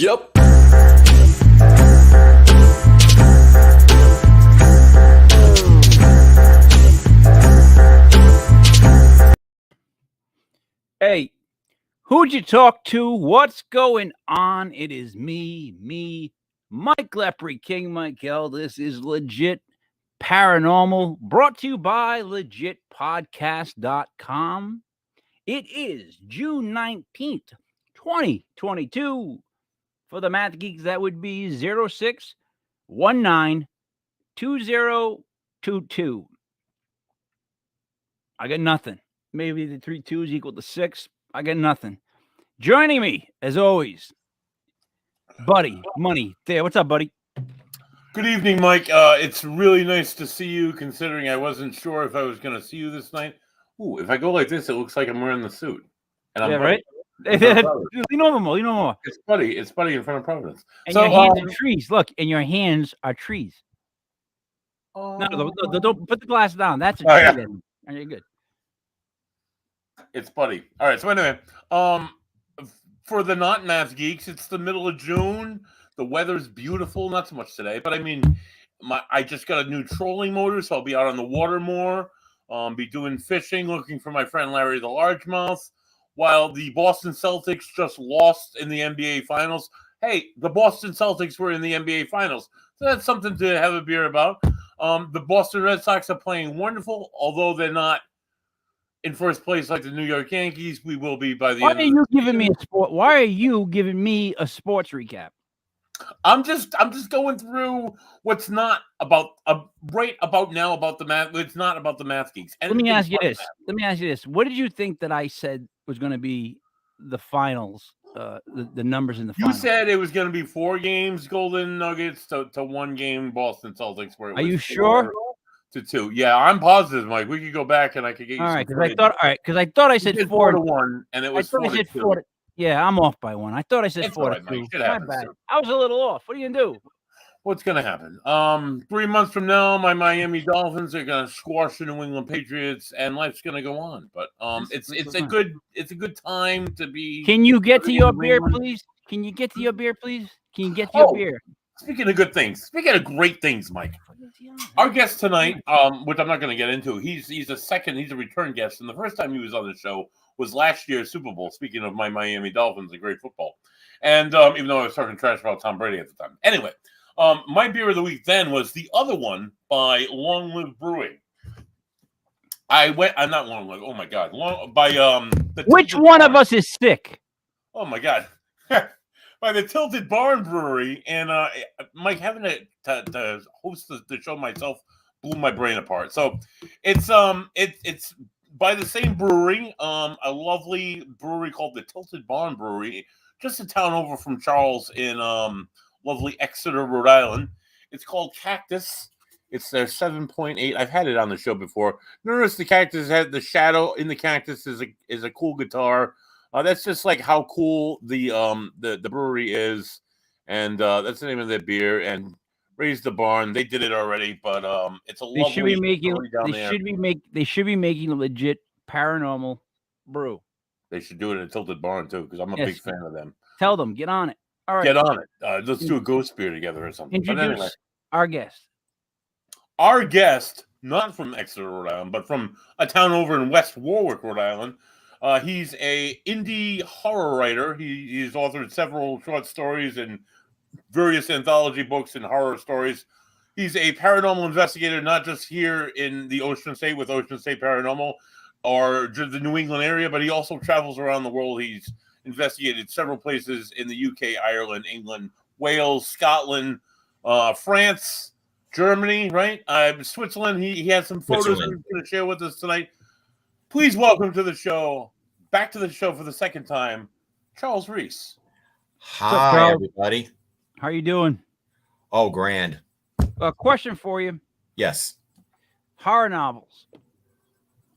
Yep. Hey, who'd you talk to? What's going on? It is me, Mike Lepre, King Michael. This is Legit Paranormal, brought to you by legitpodcast.com. It is June 19th, 2022. For the math geeks, that would be 06192022. I got nothing. Maybe the 3 2s equal to 6. I got nothing. Joining me, as always, Buddy Money. There, what's up, buddy? Good evening, Mike. It's really nice to see you, considering I wasn't sure if I was going to see you this night. Ooh, if I go like this, it looks like I'm wearing the suit. And I'm right? Lean over more. It's Buddy in front of Providence. And your hands are trees. Look, and your hands are trees. No, don't put the glass down. That's a tree. Yeah. Then. And you're good. It's Buddy. All right. So anyway, for the not math geeks, it's the middle of June. The weather's beautiful. Not so much today, but I mean, I just got a new trolling motor, so I'll be out on the water more. Be doing fishing, looking for my friend Larry the Largemouth. While the Boston Celtics just lost in the NBA Finals. Hey, the Boston Celtics were in the NBA Finals, so that's something to have a beer about. The Boston Red Sox are playing wonderful, although they're not in first place like the New York Yankees. We will be by the end. Why are you giving me a sports recap? I'm just going through what's not about right about now about the math. It's not about the math geeks. Let me ask you this. What did you think that I said was going to be the finals? The numbers in the finals. You said it was going to be 4 games, Golden Nuggets to 1 game, Boston Celtics. Where it was are you sure? To 2. Yeah, I'm positive, Mike. We could go back and I could get you. All right, because I thought I said 4-1, and it was 4-2. Yeah, I'm off by 1. I thought I said 4-2. My bad. I was a little off. What are you gonna do? What's gonna happen? 3 months from now, my Miami Dolphins are gonna squash the New England Patriots, and life's gonna go on. But it's a good time to be. Can you get to your beer, please? Can you get to your beer, please? Beer? Speaking of good things, speaking of great things, Mike. Our guest tonight, which I'm not going to get into, he's a return guest, and the first time he was on the show was last year's Super Bowl. Speaking of my Miami Dolphins and great football, and even though I was talking trash about Tom Brady at the time, anyway, my beer of the week then was the other one by Long Live Brewing. Not Long Live. Oh my God, Which one of us is sick? Oh my God. By the Tilted Barn Brewery, and Mike, having to host the show myself blew my brain apart. So it's by the same brewery, a lovely brewery called the Tilted Barn Brewery, just a town over from Charles in lovely Exeter, Rhode Island. It's called Cactus. It's their 7.8. I've had it on the show before. Notice the cactus had the shadow in the cactus is a cool guitar. That's just like how cool the brewery is, and that's the name of their beer. And Raise the Barn, they did it already, but it's a lovely. They should be making a legit paranormal brew. They should do it in a Tilted Barn too, because I'm a big fan of them. Tell them, get on it. All right, get on it. Let's do a ghost beer together or something. Introduce our guest. Our guest, not from Exeter, Rhode Island, but from a town over in West Warwick, Rhode Island. He's a indie horror writer. He's authored several short stories and various anthology books and horror stories. He's a paranormal investigator, not just here in the Ocean State with Ocean State Paranormal or the New England area, but he also travels around the world. He's investigated several places in the UK, Ireland, England, Wales, Scotland, France, Germany, right? Switzerland. He has some photos he's going to share with us tonight. Please welcome to the show, back to the show for the second time, Charles Reis. Hi, everybody. How are you doing? Oh, grand. A question for you. Yes. Horror novels.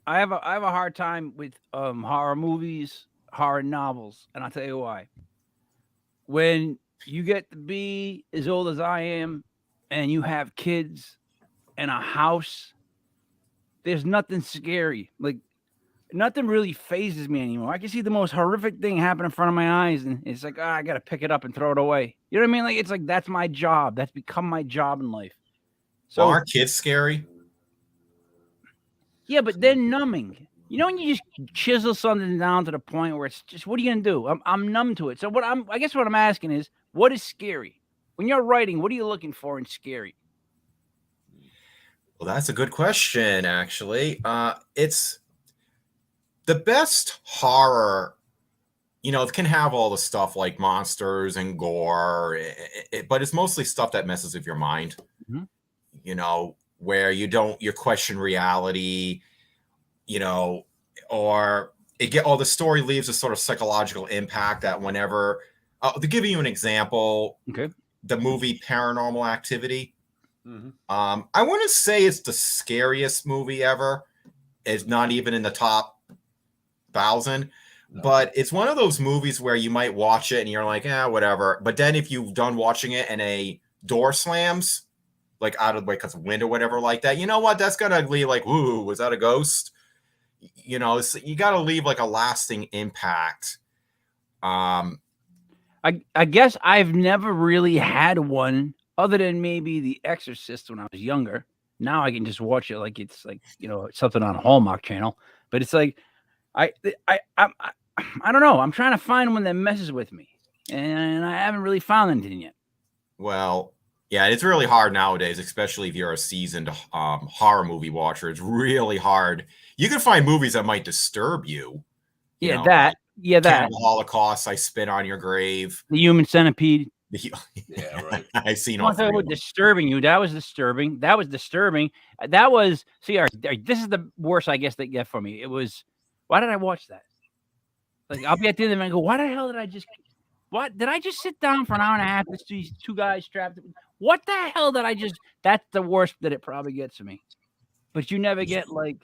I have a hard time with horror movies, horror novels, and I'll tell you why. When you get to be as old as I am, and you have kids and a house, there's nothing scary. Like nothing really phases me anymore. I can see the most horrific thing happen in front of my eyes, and it's like, I gotta pick it up and throw it away. You know what I mean? Like it's like that's my job. That's become my job in life. So Well, aren't kids scary? yeah, but they're numbing. You know when you just chisel something down to the point where it's just, what are you gonna do? I'm numb to it. So I guess what I'm asking is, what is scary? When you're writing, what are you looking for in scary? Well, that's a good question, actually. It's the best horror, it can have all the stuff like monsters and gore, but it's mostly stuff that messes with your mind, Mhm. Where you question reality, or the story leaves a sort of psychological impact that whenever, to give you an example, Okay. the movie Paranormal Activity. Mm-hmm. I wouldn't say it's the scariest movie ever. It's not even in the top 1,000, but it's one of those movies where you might watch it and you're like, whatever. But then if you've done watching it and a door slams, like out of because of wind or whatever like that, you know what? That's gonna leave like, ooh, was that a ghost? You got to leave like a lasting impact. I guess I've never really had one other than maybe The Exorcist when I was younger. Now I can just watch it like it's like something on a Hallmark channel. But it's like I don't know. I'm trying to find one that messes with me, and I haven't really found anything yet. Well, yeah, it's really hard nowadays, especially if you're a seasoned horror movie watcher. It's really hard. You can find movies that might disturb you. That. Cannibal Holocaust, I Spit on Your Grave. The Human Centipede. Yeah, right. I've seen all three. Disturbing you. That was disturbing. That was disturbing. That was, this is the worst, I guess, they get for me. It was, why did I watch that? Like, I'll be at the end of it and go, why the hell did I just sit down for an hour and a half with these two guys strapped? What the hell that's the worst that it probably gets to me. But you never get like,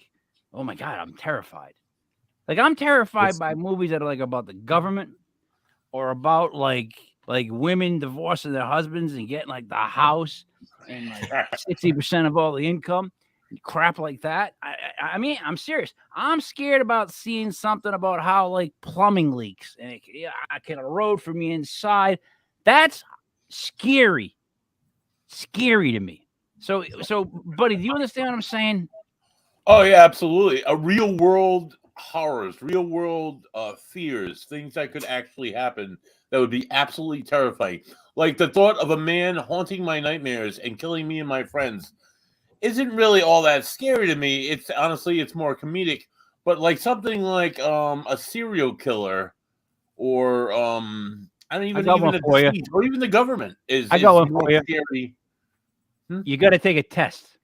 oh my God, I'm terrified. Like, I'm terrified by movies that are like about the government or about like women divorcing their husbands and getting like the house and like 60% of all the income, crap like that. I mean, I'm serious. I'm scared about seeing something about how like plumbing leaks and it can erode from the inside. That's scary to me. So, buddy, do you understand what I'm saying? Oh yeah, absolutely. A real world horrors, real world fears, things that could actually happen that would be absolutely terrifying. Like the thought of a man haunting my nightmares and killing me and my friends isn't really all that scary to me. It's honestly, it's more comedic. But like something like a serial killer or I don't even or even the government is more scary. You got to take a test.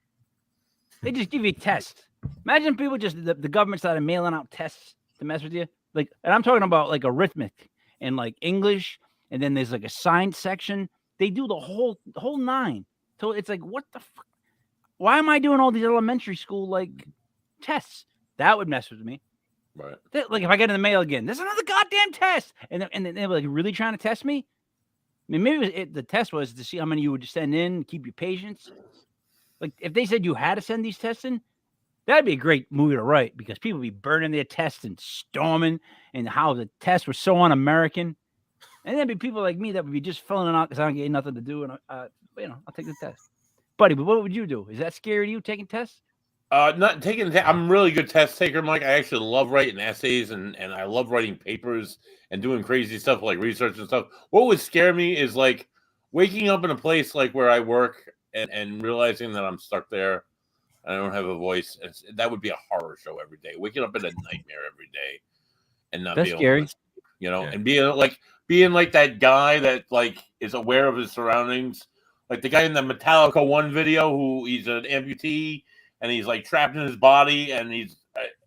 They just give you a test. Imagine people the government started mailing out tests to mess with you. Like, and I'm talking about like arithmetic and like English, and then there's like a science section. They do the whole 9. So it's like, what the fuck? Why am I doing all these elementary school like tests? That would mess with me. Right. Like if I get in the mail again, there's another goddamn test, and then they were like really trying to test me. I mean, maybe the test was to see how many you would send in, keep your patience. Like if they said you had to send these tests in, that'd be a great movie to write because people would be burning their tests and storming and how the tests were so un-American. And there'd be people like me that would be just filling it out because I don't get nothing to do. And, I'll take the test. Buddy, but what would you do? Is that scary to you, taking tests? Not taking. I'm a really good test taker, Mike. I actually love writing essays and I love writing papers and doing crazy stuff like research and stuff. What would scare me is like waking up in a place like where I work and realizing that I'm stuck there. I don't have a voice. That would be a horror show every day. Waking up in a nightmare every day and not being scary. able to, and being like that guy that like is aware of his surroundings, like the guy in the Metallica 1 video who he's an amputee and he's like trapped in his body and he's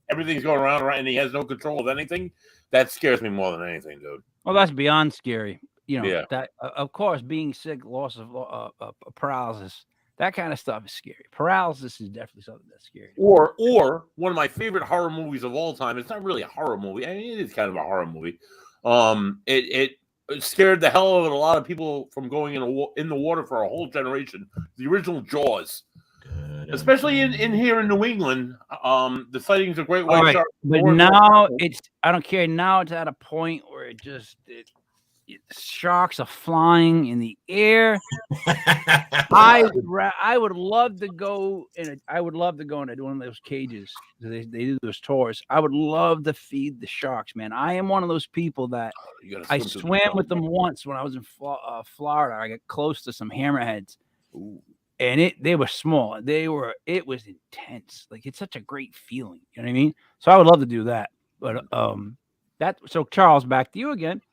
everything's going around right and he has no control of anything. That scares me more than anything, dude. Well, that's beyond scary. That of course being sick, loss of paralysis. That kind of stuff is scary. Paralysis is definitely something that's scary. Or one of my favorite horror movies of all time. It's not really a horror movie. I mean, it is kind of a horror movie. It scared the hell out of a lot of people from going in the water for a whole generation. The original Jaws. especially in here in New England. The sightings of great All white right, sharks. but more and more now common. I don't care. Now it's at a point where sharks are flying in the air. I would love to go I would love to go into one of those cages. They do those tours. I would love to feed the sharks, man. I am one of those people that You gotta I swim through the swam with film. them once when I was in Florida. I got close to some hammerheads, Ooh. and they were small. It was intense. Like, it's such a great feeling. You know what I mean? So I would love to do that. But so Charles, back to you again.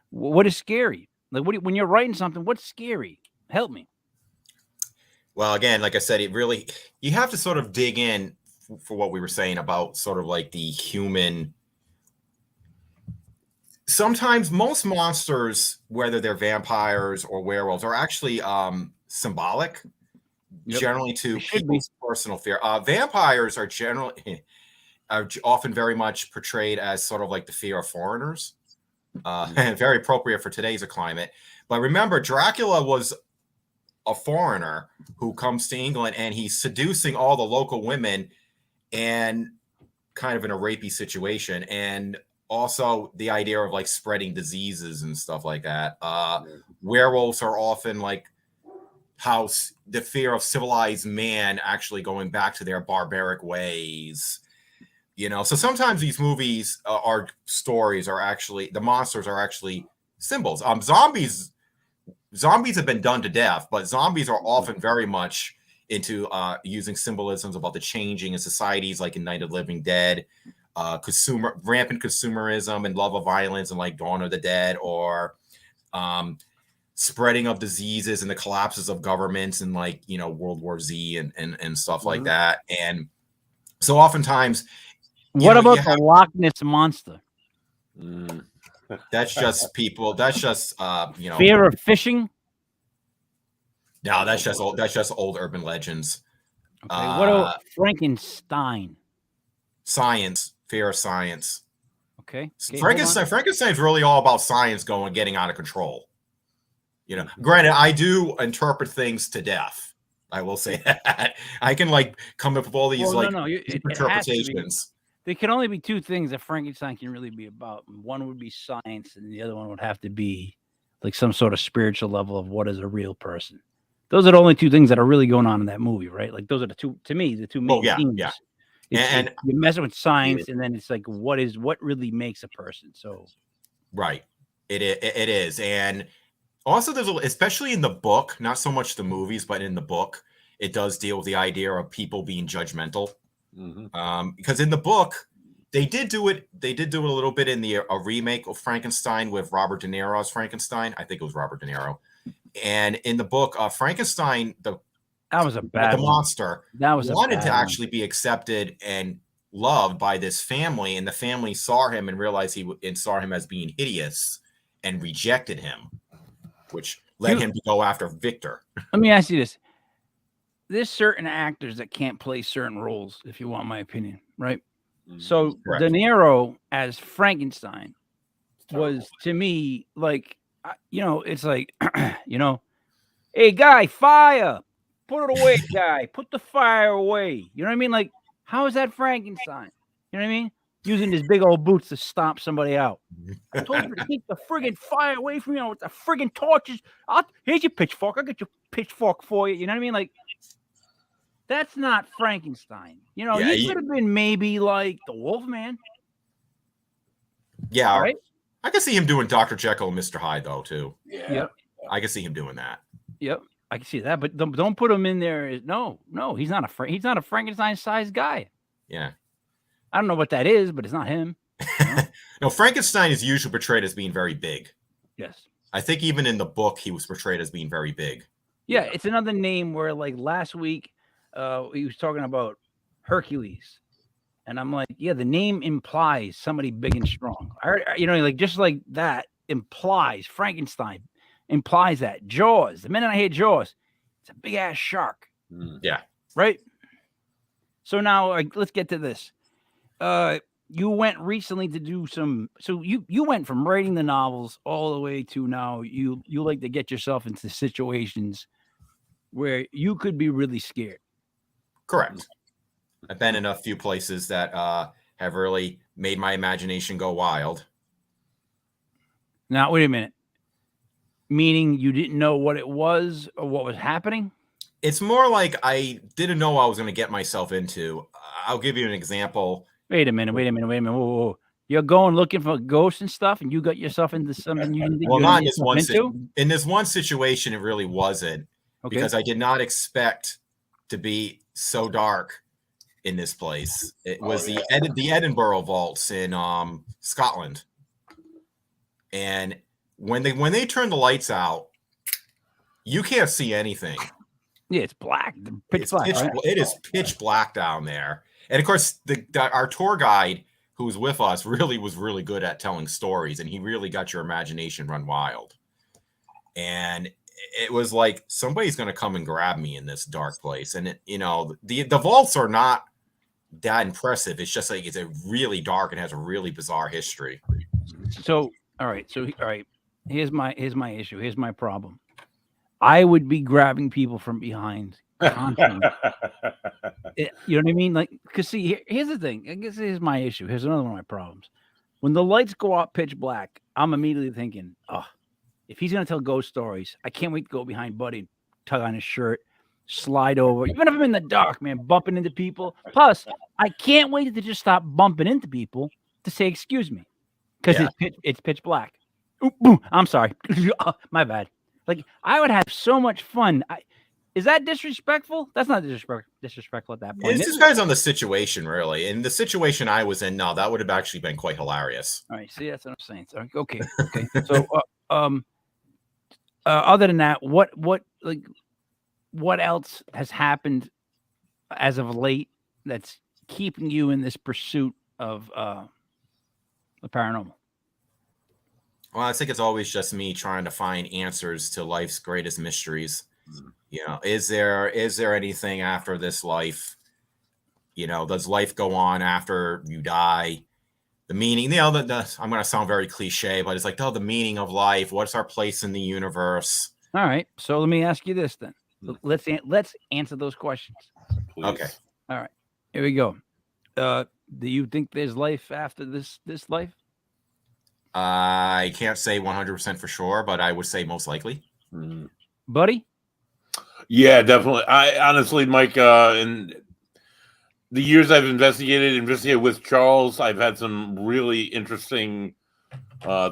What is scary? Like, when you're writing something, what's scary? Help me. Well, again, like I said, you have to sort of dig in for what we were saying about sort of like the human. Sometimes most monsters, whether they're vampires or werewolves, are actually symbolic, generally to people's personal fear. Vampires are often very much portrayed as sort of like the fear of foreigners, and very appropriate for today's climate. But remember, Dracula was a foreigner who comes to England, and he's seducing all the local women and kind of in a rapey situation. And also the idea of like spreading diseases and stuff like that. Werewolves are often like the fear of civilized man actually going back to their barbaric ways. So sometimes these movies are stories are actually, the monsters are actually symbols. Zombies have been done to death, but zombies are often very much into using symbolisms about the changing in societies, like in Night of the Living Dead, rampant consumerism and love of violence and like Dawn of the Dead, or spreading of diseases and the collapses of governments and like, World War Z and stuff like that. And so oftentimes, what about the Loch Ness Monster? That's just people. That's just fear of fishing. No, that's just old urban legends. Okay, what about Frankenstein? Science, fear of science. Okay. Frankenstein's really all about science getting out of control. Granted, I do interpret things to death. I will say that. I can like come up with all these interpretations. There can only be two things that Frankenstein can really be about. One would be science, and the other one would have to be like some sort of spiritual level of what is a real person. Those are the only two things that are really going on in that movie, right? Like, those are the two main themes. Yeah. And you're messing with science, and then it's like, what really makes a person? So, right, it is, and also there's especially in the book, not so much the movies, but in the book, it does deal with the idea of people being judgmental. Because in the book, they did do it a little bit in a remake of Frankenstein with Robert De Niro as Frankenstein. I think it was Robert De Niro. And in the book, Frankenstein, that was a bad monster, wanted to actually be accepted and loved by this family, and the family saw him and realized saw him as being hideous and rejected him, which led him to go after Victor. Let me ask you this. There's certain actors that can't play certain roles, if you want my opinion, right? So Correct. De Niro as Frankenstein was, to me, like, it's like, hey, guy, fire, put it away, guy, put the fire away. You know what I mean? Like, how is that Frankenstein? You know what I mean? Using his big old boots to stomp somebody out. I told you to keep the friggin' fire away from you with the friggin' torches. Here's your pitchfork. I'll get your pitchfork for you. You know what I mean? Like, that's not Frankenstein. He could have been maybe like the Wolfman. Yeah. Right? I can see him doing Dr. Jekyll and Mr. Hyde, though, too. Yeah. Yep. I can see him doing that. Yep. I can see that, but don't put him in there. No, he's not a Frankenstein-sized guy. Yeah. I don't know what that is, but it's not him. No, Frankenstein is usually portrayed as being very big. Yes. I think even in the book, he was portrayed as being very big. Yeah, it's another name where, like, last week, he was talking about Hercules. And I'm like, yeah, the name implies somebody big and strong. Like, just like that implies Frankenstein, implies that. Jaws, the minute I hear Jaws, it's a big ass shark. Yeah. Right? So now, let's get to this. You went recently to do so you went from writing the novels all the way to now you like to get yourself into situations where you could be really scared. Correct. I've been in a few places that have really made my imagination go wild. Now, wait a minute. Meaning you didn't know what it was or what was happening? It's more like I didn't know what I was going to get myself into. I'll give you an example. Wait a minute. Whoa, whoa. You're going looking for ghosts and stuff, and you got yourself into something you didn't think Well, you not were in this one into? in this one situation, it really wasn't. Okay. Because I did not expect to be so dark in this place. It was the Edinburgh vaults in Scotland. And when they turn the lights out, you can't see anything. Yeah, it's black. Pitch black. Right? It is pitch black down there. And of course, our tour guide who was with us was really good at telling stories, and he really got your imagination run wild. And it was like somebody's going to come and grab me in this dark place. And the vaults are not that impressive. It's just like it's a really dark and has a really bizarre history. So all right. Here's my issue. Here's my problem. I would be grabbing people from behind constantly. You know what I mean? Like, because see, here's the thing. I guess here's my issue. Here's another one of my problems. When the lights go out pitch black, I'm immediately thinking, oh, if he's gonna tell ghost stories, I can't wait to go behind Buddy, tug on his shirt, slide over. Even if I'm in the dark, man, bumping into people. Plus, I can't wait to just stop bumping into people to say excuse me, because it's pitch black. Ooh, boom. I'm sorry, my bad. Like, I would have so much fun. Is that disrespectful? That's not disrespectful at that point. It just depends on the situation, really. In the situation I was in, no, that would have actually been quite hilarious. All right, see, that's what I'm saying. So, okay. So, other than that, what else has happened as of late that's keeping you in this pursuit of the paranormal? Well, I think it's always just me trying to find answers to life's greatest mysteries. Is there anything after this life? Does life go on after you die? The meaning, I'm going to sound very cliche, but it's like, the meaning of life. What's our place in the universe? All right. So let me ask you this then. Let's answer those questions. Please. Okay. All right. Here we go. Do you think there's life after this life? I can't say 100% for sure, but I would say most likely. Buddy? Yeah, definitely. I honestly, Mike, in the years I've investigated with Charles, I've had some really interesting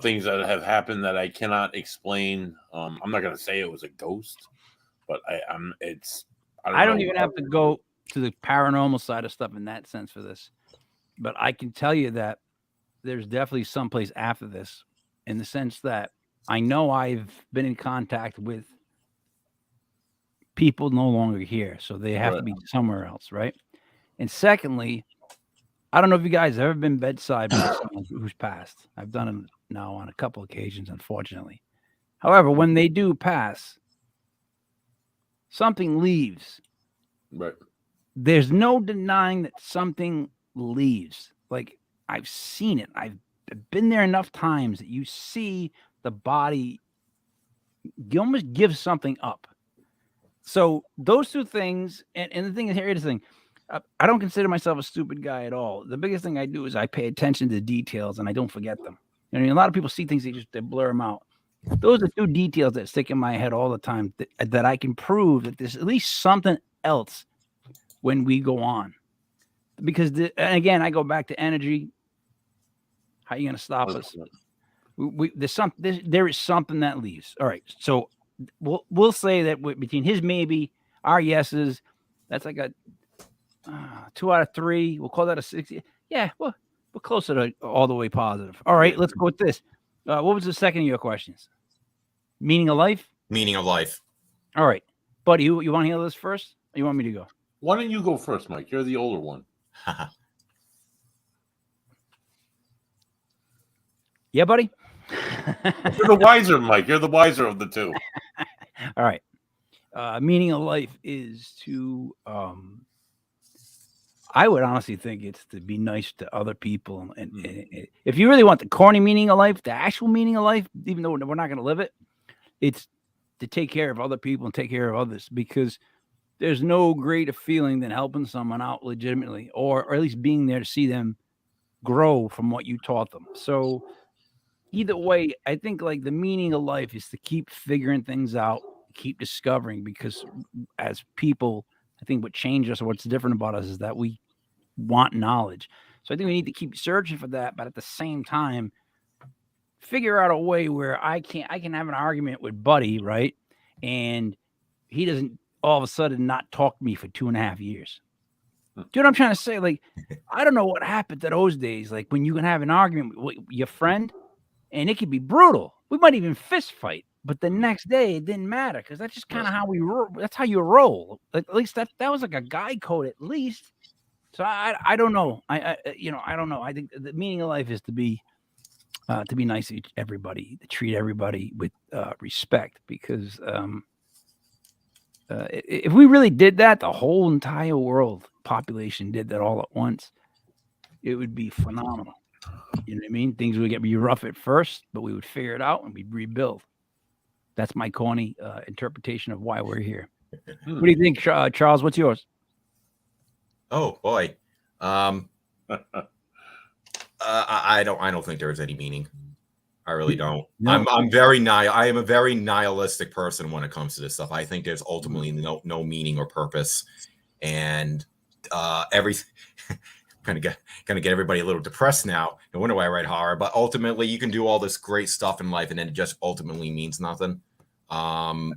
things that have happened that I cannot explain. I'm not going to say it was a ghost, but I don't even have to go to the paranormal side of stuff in that sense for this, but I can tell you that there's definitely someplace after this, in the sense that I know I've been in contact with people no longer here, so they have to be somewhere else, right? And secondly, I don't know if you guys have ever been bedside with someone who's passed. I've done it now on a couple occasions, unfortunately. However, when they do pass, something leaves. Right. There's no denying that something leaves. Like, I've seen it. I've been there enough times that you see the body, you almost give something up. So those two things, and the thing is, here's the thing. I don't consider myself a stupid guy at all. The biggest thing I do is I pay attention to the details and I don't forget them. I mean, a lot of people see things, they blur them out. Those are two details that stick in my head all the time that I can prove that there's at least something else when we go on. Because, and again, I go back to energy. How are you going to stop us? There is something that leaves. All right. So we'll say that between his maybe, our yeses, that's like a 2 out of 3. We'll call that a 60. Yeah, well, we're closer to all the way positive. All right, let's go with this. What was the second of your questions? Meaning of life? Meaning of life. All right. Buddy, you want to handle this first? Or you want me to go? Why don't you go first, Mike? You're the older one. Yeah, buddy? You're the wiser, Mike. You're the wiser of the two. All right. Meaning of life is to, I would honestly think it's to be nice to other people. And if you really want the corny meaning of life, the actual meaning of life, even though we're not going to live it, it's to take care of other people and take care of others. Because there's no greater feeling than helping someone out legitimately, or at least being there to see them grow from what you taught them. So either way, I think like the meaning of life is to keep figuring things out, keep discovering, because as people, I think what changed us or what's different about us is that we want knowledge. So I think we need to keep searching for that, but at the same time, figure out a way where I can have an argument with Buddy, right? And he doesn't all of a sudden not talk to me for 2.5 years. Do you know what I'm trying to say? Like, I don't know what happened to those days. Like when you can have an argument with your friend and it could be brutal. We might even fist fight, but the next day it didn't matter because that's just kind of how we roll. That's how you roll. At least that was like a guy code at least. So I don't know. I don't know. I think the meaning of life is to be nice to everybody, to treat everybody with respect, because if we really did that, the whole entire world population did that all at once, it would be phenomenal. You know what I mean? Things would be rough at first, but we would figure it out and we'd rebuild. That's my corny interpretation of why we're here. What do you think, Charles? What's yours? Oh boy, I don't think there is any meaning. I really don't. No. I am a very nihilistic person when it comes to this stuff. I think there's ultimately no meaning or purpose, and everything. Gonna get everybody a little depressed now. No wonder why I write horror. But ultimately, you can do all this great stuff in life, and then it just ultimately means nothing. And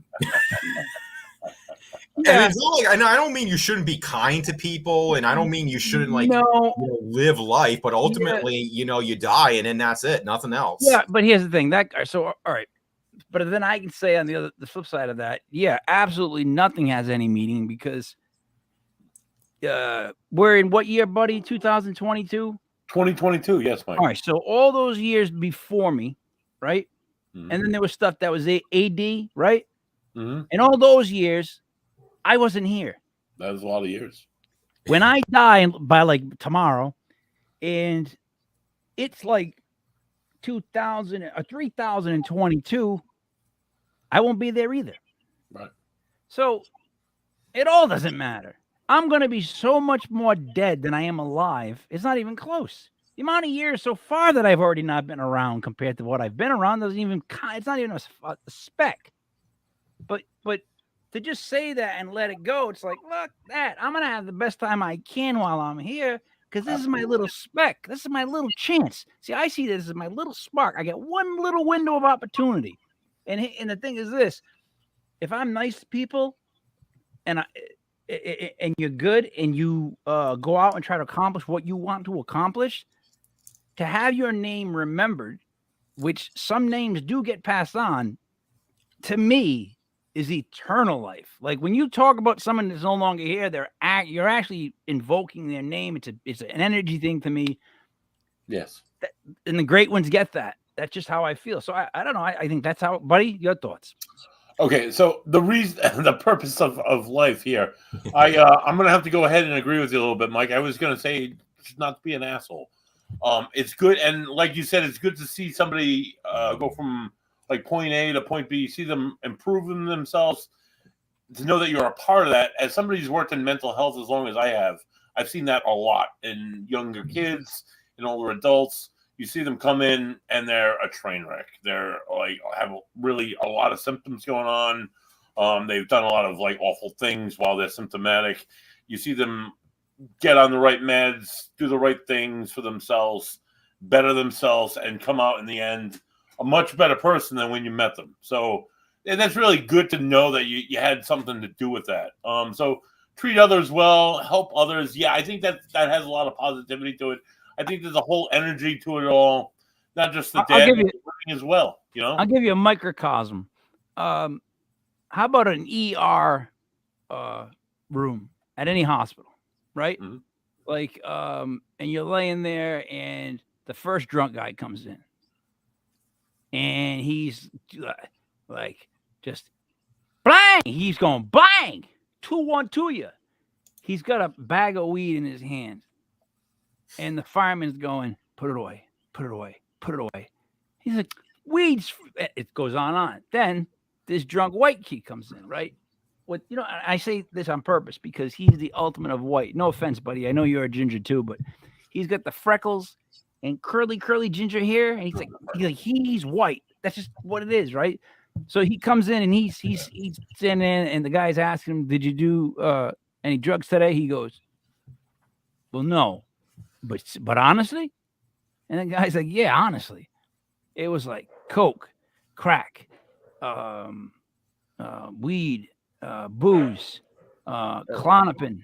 it's not like, I don't mean you shouldn't be kind to people, and I don't mean you shouldn't live life, but ultimately, you die, and then that's it, nothing else. Yeah, but here's the thing. So all right, but then I can say on the flip side of that, yeah, absolutely nothing has any meaning, because we're in what year, buddy? 2022. 2022, yes, Mike. All right, so all those years before me, right? Mm-hmm. And then there was stuff that was AD, right? Mm-hmm. And all those years, I wasn't here. That was a lot of years. When I die by like tomorrow, and it's like 2000 or 3022, I won't be there either. Right. So it all doesn't matter. I'm going to be so much more dead than I am alive. It's not even close. The amount of years so far that I've already not been around compared to what I've been around it's not even a speck. But to just say that and let it go, it's like, look, I'm going to have the best time I can while I'm here, because this is my little speck. This is my little chance. See, I see this as my little spark. I get one little window of opportunity. And the thing is this, if I'm nice to people and you're good and you go out and try to accomplish what you want to accomplish, to have your name remembered, which some names do get passed on, to me, is eternal life. Like when you talk about someone that's no longer here, you're actually invoking their name. It's an energy thing to me. Yes. And the great ones get that. That's just how I feel. So I don't know. I think that's how, buddy, your thoughts. Okay, so the purpose of life here, I'm gonna have to go ahead and agree with you a little bit, Mike. I was gonna say not to be an asshole. It's good, and like you said, it's good to see somebody go from like point A to point B, see them improving themselves, to know that you're a part of that. As somebody who's worked in mental health as long as I have, I've seen that a lot in younger kids, in older adults. You see them come in and they're a train wreck. They're like have really a lot of symptoms going on. They've done a lot of like awful things while they're symptomatic. You see them get on the right meds, do the right things for themselves, better themselves, and come out in the end a much better person than when you met them. So, and that's really good to know that you had something to do with that. So treat others well, help others. Yeah, I think that has a lot of positivity to it. I think there's a whole energy to it all, not just the dad as well. I'll give you a microcosm. How about an ER room at any hospital, right? Mm-hmm. Like, and you're laying there, and the first drunk guy comes in, and he's like just bang. He's going bang 2-1-2 you. He's got a bag of weed in his hand. And the fireman's going, put it away, put it away, put it away. He's like, weeds. It goes on. Then this drunk white kid comes in, right? what you know, I say this on purpose because he's the ultimate of white. No offense, buddy. I know you're a ginger too, but he's got the freckles and curly ginger hair, and he's white. That's just what it is, right? So he comes in and he's sitting in, and the guy's asking him, "Did you do any drugs today?" He goes, "Well, no, but honestly," and the guy's like, "Yeah, honestly, it was like coke, crack, weed, booze, Klonopin."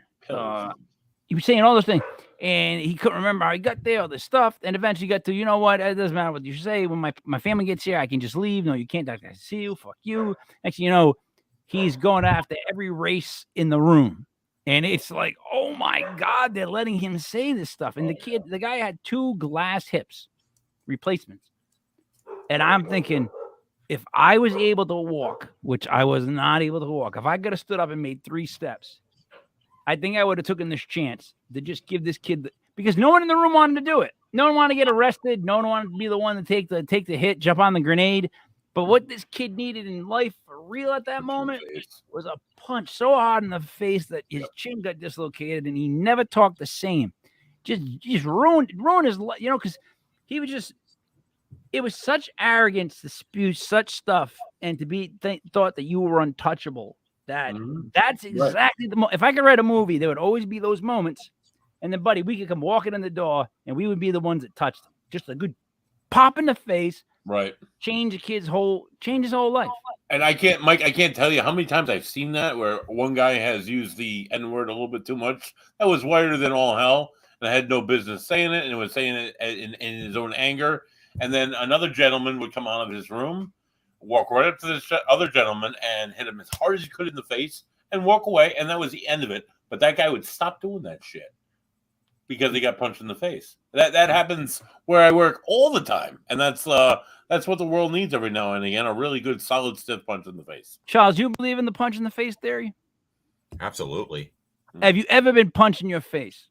He was saying all those things, and he couldn't remember how he got there, all this stuff, and eventually got to, you know what, it doesn't matter what you say. When my family gets here, I can just leave. No, you can't. I can see you. Fuck you. Next thing you know, he's going after every race in the room. And it's like, oh my God, they're letting him say this stuff. And the guy had 2 glass hips replacements. And I'm thinking, if I was able to walk, which I was not able to walk, if I could have stood up and made 3 steps, I think I would have taken this chance to just give this kid because no one in the room wanted to do it. No one wanted to get arrested. No one wanted to be the one to take the hit, jump on the grenade. But what this kid needed in life for real at that moment was a punch so hard in the face that his chin got dislocated and he never talked the same. Just ruined his life, you know, because he was just. It was such arrogance to spew such stuff and to be thought that you were untouchable. That's exactly if I could write a movie, there would always be those moments. And then, buddy, we could come walking in the door and we would be the ones that touched him. Just a good pop in the face. Right. Change his whole life. And I can't tell you how many times I've seen that where one guy has used the N-word a little bit too much. That was whiter than all hell. And I had no business saying it. And it was saying it in his own anger. And then another gentleman would come out of his room, walk right up to this other gentleman and hit him as hard as he could in the face and walk away. And that was the end of it. But that guy would stop doing that shit because he got punched in the face. That happens where I work all the time. And that's what the world needs every now and again, a really good, solid, stiff punch in the face. Charles, you believe in the punch in the face theory? Absolutely. Have you ever been punched in your face?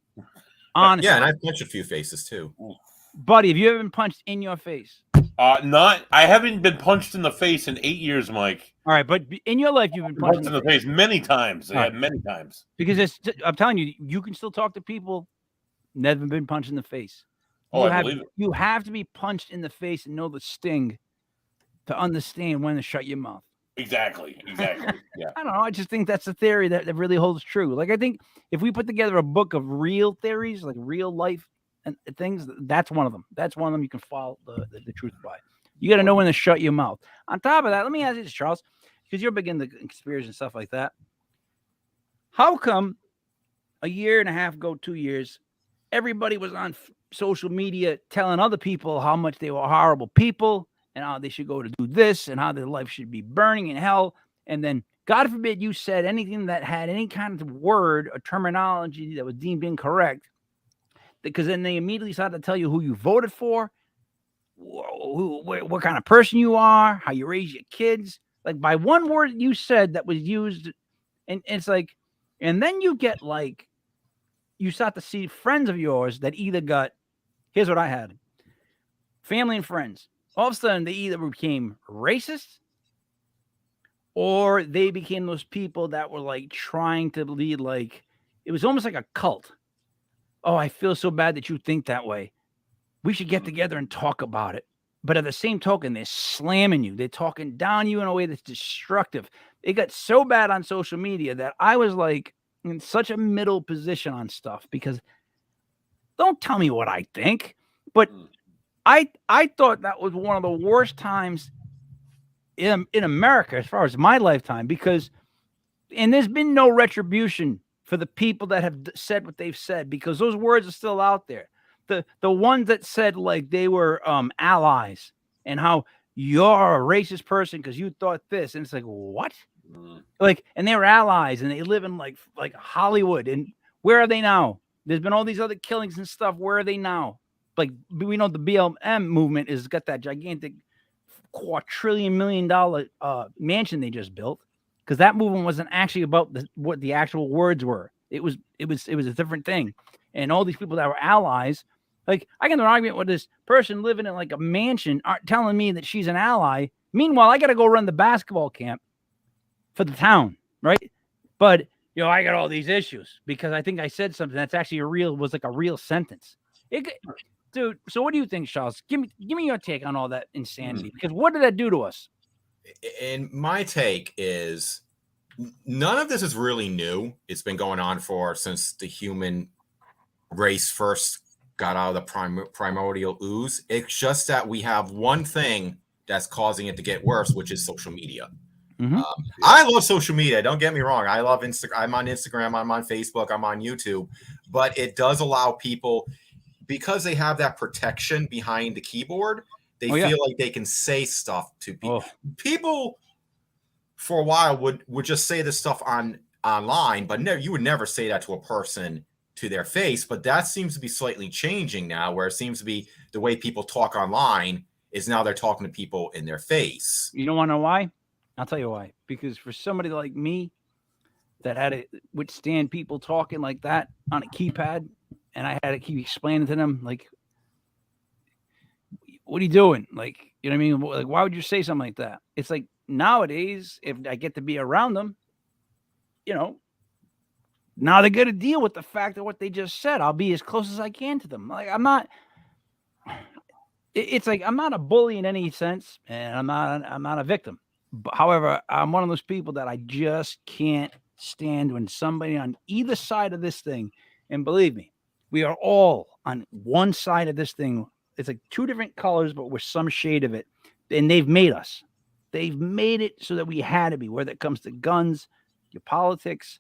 Honestly. Yeah, and I've punched a few faces too. Buddy, have you ever been punched in your face? I haven't been punched in the face in 8 years, Mike. All right, but in your life, you've been punched in the face many times. Yeah, many times. Because I'm telling you, you can still talk to people never been punched in the face. I believe it. You have to be punched in the face and know the sting to understand when to shut your mouth. Exactly. Yeah. I don't know. I just think that's a theory that really holds true. Like, I think if we put together a book of real theories, like real life and things, that's one of them. That's one of them you can follow the truth by. You got to know when to shut your mouth. On top of that, let me ask you this, Charles, because you're big into conspiracy and stuff like that. How come a year and a half ago, 2 years, everybody was on social media telling other people how much they were horrible people and how they should go to do this and how their life should be burning in hell? And then, God forbid, you said anything that had any kind of word or terminology that was deemed incorrect, because then they immediately started to tell you who you voted for, what kind of person you are, how you raise your kids. Like, by one word you said that was used, and it's like, and then you get like, you start to see friends of yours that either got, here's what I had, family and friends. All of a sudden, they either became racist or they became those people that were like trying to lead, like, it was almost like a cult. Oh, I feel so bad that you think that way. We should get together and talk about it. But at the same token, they're slamming you. They're talking down you in a way that's destructive. It got so bad on social media that I was like in such a middle position on stuff because don't tell me what I think. But I thought that was one of the worst times in America as far as my lifetime, because, and there's been no retribution for the people that have said what they've said, because those words are still out there. The ones that said like they were allies and how you're a racist person because you thought this, and it's like, what? Like, and they were allies and they live in like Hollywood, and where are they now? There's been all these other killings and stuff. Where are they now? Like, we know the BLM movement has got that gigantic $250 million mansion they just built, because that movement wasn't actually about what the actual words were. It was a different thing. And all these people that were allies, like, I get an argument with this person living in like a mansion telling me that she's an ally. Meanwhile, I got to go run the basketball camp for the town, right? But I got all these issues because I think I said something that's actually was like a real sentence. Dude, so what do you think, Charles? Give me your take on all that insanity. Because what did that do to us? And my take is none of this is really new. It's been going on since the human race first got out of the primordial ooze. It's just that we have one thing that's causing it to get worse, which is social media. Mm-hmm. I love social media. Don't get me wrong. I love Instagram. I'm on Instagram. I'm on Facebook. I'm on YouTube. But it does allow people, because they have that protection behind the keyboard, they feel like they can say stuff to people. People, for a while, would just say this stuff online, but you would never say that to a person to their face. But that seems to be slightly changing now, where it seems to be the way people talk online is now they're talking to people in their face. You don't want to know why? I'll tell you why. Because for somebody like me that had to withstand people talking like that on a keypad, and I had to keep explaining to them, like, what are you doing? Like, you know what I mean? Like, why would you say something like that? It's like nowadays, if I get to be around them, now they're going to deal with the fact of what they just said. I'll be as close as I can to them. Like, it's like, I'm not a bully in any sense, and I'm not a victim. But, however, I'm one of those people that I just can't stand when somebody on either side of this thing, and believe me, we are all on one side of this thing. It's like two different colors, but with some shade of it. And they've made us. They've made it so that we had to be, whether it comes to guns, your politics,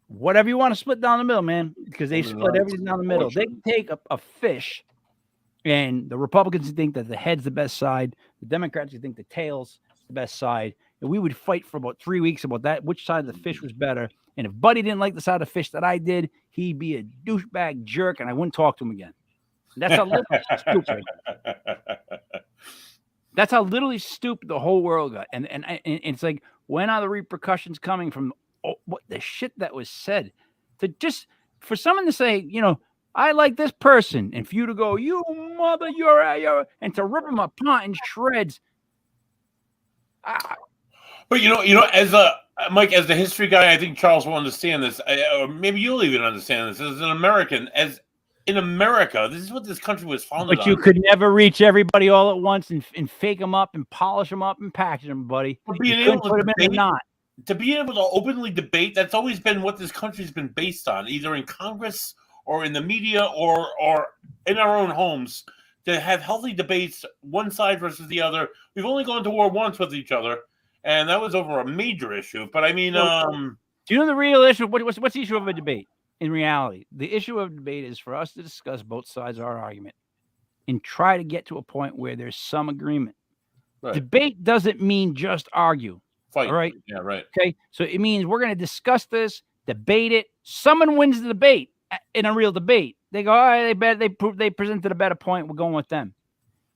whatever you want to split down the middle, man, because they split everything down the middle. They can take a fish, and the Republicans think that the head's the best side. The Democrats think the tail's the best side. And we would fight for about 3 weeks about that, which side of the fish was better. And if Buddy didn't like the side of the fish that I did, he'd be a douchebag jerk, and I wouldn't talk to him again. That's how literally stupid. That's how literally stupid the whole world got. And it's like, when are the repercussions coming from what the shit that was said? To just for someone to say, I like this person, and for you to go, you mother, you're, and to rip them apart in shreds. But as Mike, as the history guy, I think Charles will understand this, or maybe you'll even understand this. As an American, in America, this is what this country was founded on. But you could never reach everybody all at once and fake them up and polish them up and package them, buddy. To be able to openly debate, that's always been what this country's been based on, either in Congress or in the media or in our own homes, to have healthy debates, one side versus the other. We've only gone to war once with each other, and that was over a major issue. But I mean, do you know the real issue? What's the issue of a debate? In reality, the issue of debate is for us to discuss both sides of our argument and try to get to a point where there's some agreement. Right. Debate doesn't mean just argue. Fight. All right. Yeah, right. Okay. So it means we're going to discuss this, debate it. Someone wins the debate in a real debate. They go, all right, they presented a better point. We're going with them.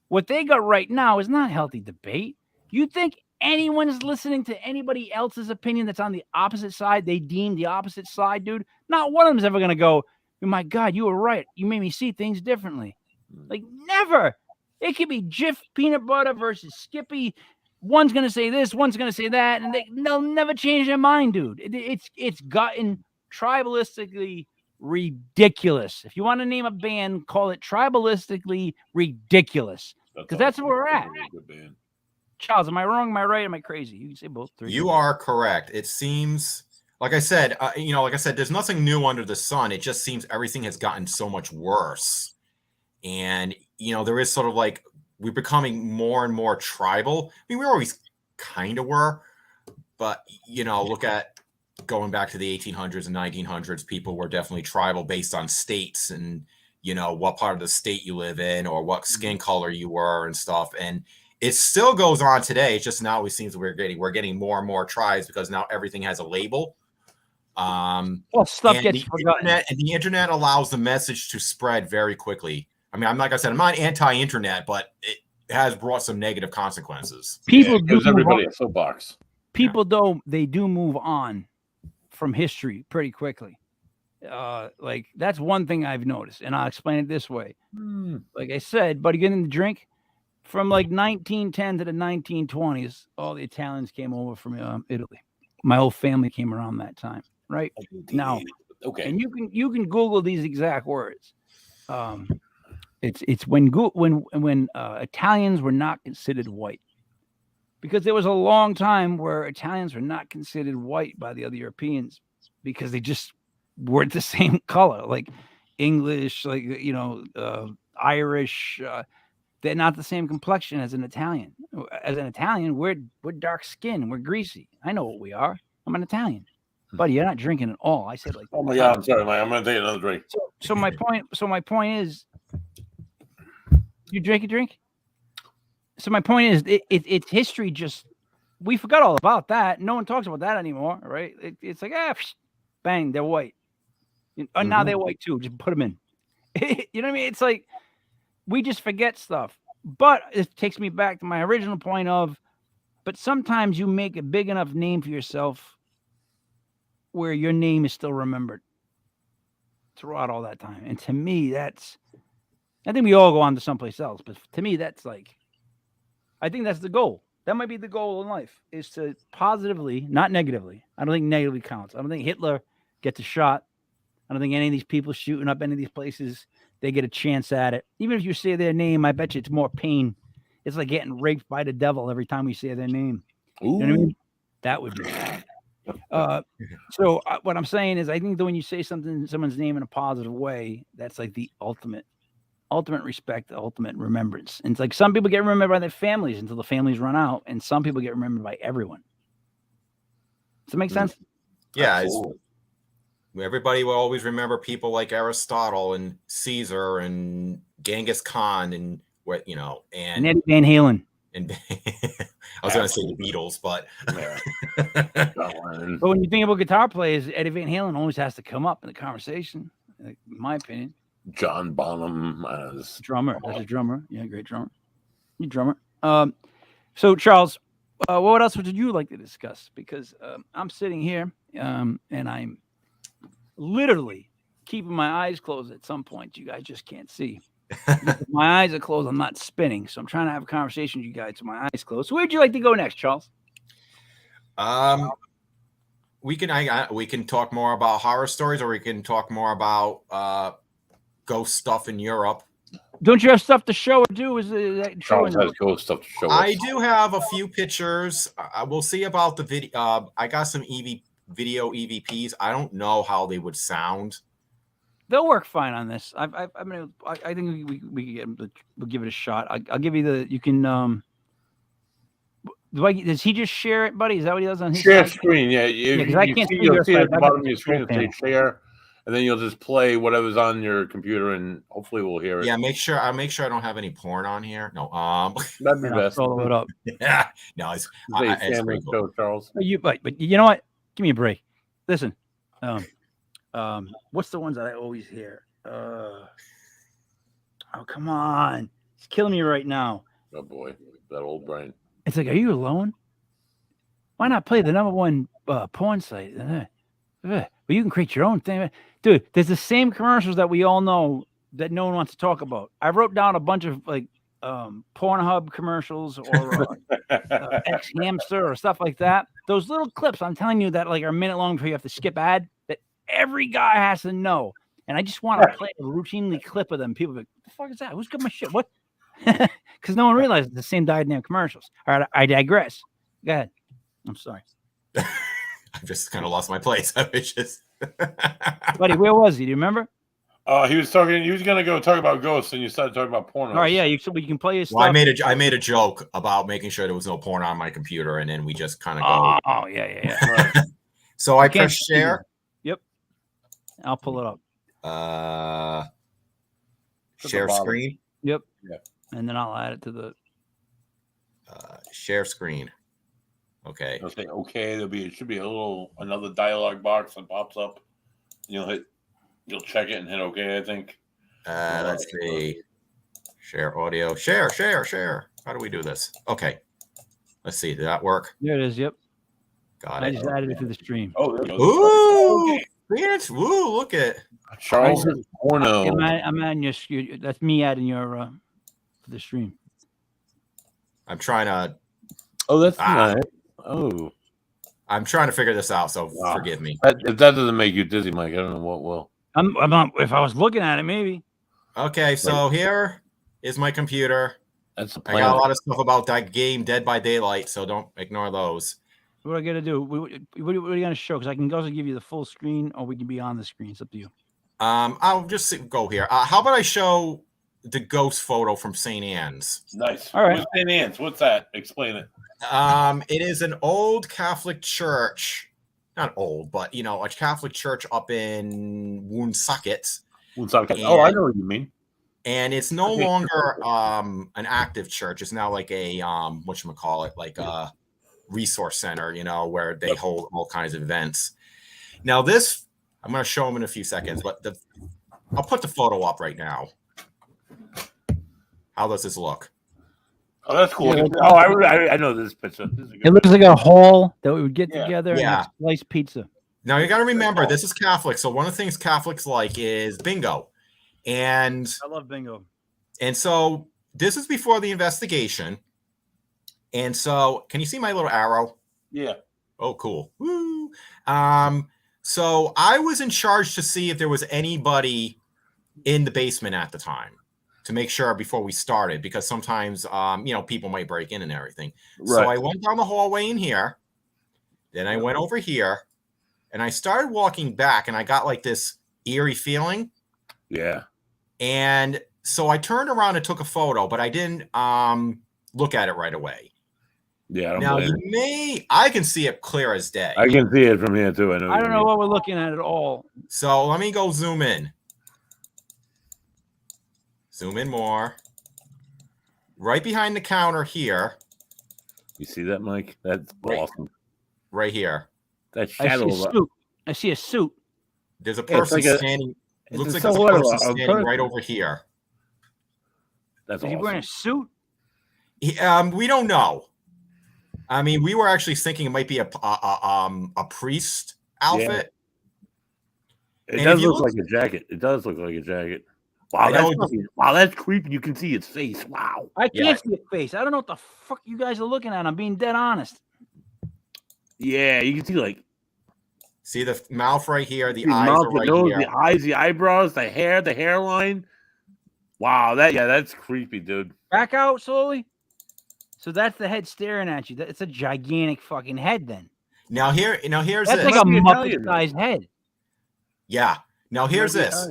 What they got right now is not healthy debate. You think anyone's listening to anybody else's opinion that's on the opposite side? They deem the opposite side, dude. Not one of them is ever going to go, oh my God, you were right. You made me see things differently. Like, never. It could be Jif Peanut Butter versus Skippy. One's going to say this, one's going to say that, and they'll never change their mind, dude. It's gotten tribalistically ridiculous. If you want to name a band, call it tribalistically ridiculous. Because that's where we're at. Charles, am I wrong? Am I right? Am I crazy? You can say both. You are correct. It seems, like I said, there's nothing new under the sun. It just seems everything has gotten so much worse. And, there is sort of like, we're becoming more and more tribal. I mean, we always kind of were, but, look at going back to the 1800s and 1900s, people were definitely tribal based on states and, what part of the state you live in or what skin color you were and stuff. And it still goes on today. It's just now it seems we're getting more and more tribes because now everything has a label. Stuff gets forgotten. And the internet allows the message to spread very quickly. I mean, like I said, I'm not anti-internet, but it has brought some negative consequences. People gives everybody a soapbox. People, though, they do move on from history pretty quickly. Like, that's one thing I've noticed, and I'll explain it this way. Like I said, buddy, getting the drink. From like 1910 to the 1920s, all the Italians came over from Italy. my whole family came around that time, right? Now, okay. and you can Google these exact words. It's when Italians were not considered white, because there was a long time where Italians were not considered white by the other Europeans because they just weren't the same color, like English, like Irish. They're not the same complexion as an Italian. As an Italian, we're dark skinned, we're greasy. I know what we are. I'm an Italian, buddy. You're not drinking at all. I said like. Oh my God! I'm sorry, man. I'm gonna take another drink. So my point is, you drink a drink. So my point is, it's history. Just we forgot all about that. No one talks about that anymore, right? It's like bang, they're white. Now they're white too. Just put them in. You know what I mean? It's like we just forget stuff. But it takes me back to my original point of, but sometimes you make a big enough name for yourself where your name is still remembered throughout all that time. And to me, I think we all go on to someplace else, but to me, I think that's the goal. That might be the goal in life, is to positively, not negatively. I don't think negatively counts. I don't think Hitler gets a shot. I don't think any of these people shooting up any of these places, they get a chance at it. Even if you say their name, I bet you it's more pain. It's like getting raped by the devil every time we say their name. Ooh. You know what I mean? That would be bad. So what I'm saying is, I think that when you say someone's name in a positive way, that's like the ultimate respect, the ultimate remembrance. And it's like some people get remembered by their families until the families run out, and some people get remembered by everyone. Does that make sense? Yeah. Everybody will always remember people like Aristotle and Caesar and Genghis Khan and and Eddie Van Halen. And I was going to say the Beatles, but but when you think about guitar players, Eddie Van Halen always has to come up in the conversation, in my opinion. John Bonham as drummer. That's a drummer. Yeah, great drummer. You drummer. So Charles, what else would you like to discuss? Because I'm sitting here and I'm literally keeping my eyes closed at some point. You guys just can't see. If my eyes are closed, I'm not spinning. So I'm trying to have a conversation with you guys with my eyes closed. So where'd you like to go next, Charles? We can talk more about horror stories, or we can talk more about ghost stuff in Europe. Don't you have stuff to show or do? Charles has ghost stuff to show us. I do have a few pictures. We'll see about the video. I got some video EVPs. I don't know how they would sound. They'll work fine on this. I think we'll give it a shot. I'll give you the. You can. Does he just share it, buddy? Is that what he does on his share side? screen? Yeah, because I can't see you'll your see side. at the bottom of your screen. It'll say share, and then you'll just play whatever's on your computer, and hopefully we'll hear it. Yeah, make sure I don't have any porn on here. No, that'd be best. Follow it up. Yeah, no, it's family show, Charles. But you know what? Give me a break. Listen, what's the ones that I always hear? Oh, come on, it's killing me right now. Oh boy, that old brain. It's like, are you alone? Why not play the #1 porn site? But you can create your own thing, dude. There's the same commercials that we all know that no one wants to talk about. I wrote down a bunch of like Pornhub commercials or X Hamster or stuff like that. Those little clips, I'm telling you, that like are a minute long before you have to skip ad, that every guy has to know. And I just want to play a routinely clip of them. People be like, what the fuck is that? Who's got my shit? What? Because no one realizes the same damn commercials. All right, I digress. Go ahead. I'm sorry. I just kind of lost my place. I was just buddy, where was he? Do you remember? He was gonna go talk about ghosts, and you started talking about porn. All right, yeah, you can play his stuff. Well, I made a joke about making sure there was no porn on my computer, and then we just kind of go. Oh yeah. Right. So I press share. Yep. I'll pull it up. Share screen. Yep. And then I'll add it to the share screen. Okay. It'll say okay. It should be another dialog box that pops up. You'll check it and hit okay, I think. Let's see. Share audio. Share. How do we do this? Okay. Let's see. Did that work? There it is. Yep. Got it. I just added it to the stream. Oh, there it goes. Ooh. Yes. Woo. Look at Charles porno. I'm adding your. That's me adding your to the stream. I'm trying to. Oh, that's nice. Oh. I'm trying to figure this out, so Wow. forgive me. If that doesn't make you dizzy, Mike, I don't know what will. I'm not. If I was looking at it, maybe. Okay, so here is my computer. That's a I got a lot of stuff about that game, Dead by Daylight, so don't ignore those. What are I gonna do? What are you gonna show? Because I can also give you the full screen, or we can be on the screen. It's up to you. I'll just go here. How about I show the ghost photo from St. Anne's? Nice. All right. What's St. Anne's? What's that? Explain it. It is an old Catholic church. Not old, but a Catholic church up in Woonsocket. Oh, I know what you mean. And it's no longer an active church. It's now like a whatchamacallit, like a resource center, where they hold all kinds of events. Now this, I'm going to show them in a few seconds, but I'll put the photo up right now. How does this look? Oh, that's cool. Yeah, I know this picture. It looks like a hall that we would get together and slice pizza. Now you got to remember, this is Catholic, so one of the things Catholics like is bingo, and I love bingo. And so this is before the investigation, and so can you see my little arrow? Yeah. Oh, cool. Woo. So I was in charge to see if there was anybody in the basement at the time, to make sure before we started, because sometimes, people might break in and everything. Right. So I went down the hallway in here, then I went over here, and I started walking back, and I got like this eerie feeling. Yeah. And so I turned around and took a photo, but I didn't look at it right away. Yeah. Now I can see it clear as day. I can see it from here too. I don't know what we're looking at all. So let me go zoom in. Zoom in more. Right behind the counter here. You see that, Mike? That's awesome. Right here. That shadow. I see a suit. There's a person standing. Looks like there's a person standing right over here. Is he wearing a suit? We don't know. I mean, we were actually thinking it might be a priest outfit. Yeah. It does look like a jacket. It does look like a jacket. Wow, that's creepy. You can see its face. Wow. I can't see its face. I don't know what the fuck you guys are looking at. I'm being dead honest. Yeah, you can see see the mouth right here, the eyes are right here. The eyes, the eyebrows, the hair, the hairline. Wow, that's creepy, dude. Back out slowly. So that's the head staring at you. It's a gigantic fucking head then. Now here's that's like a Muppet-sized head. Yeah. Now here's this.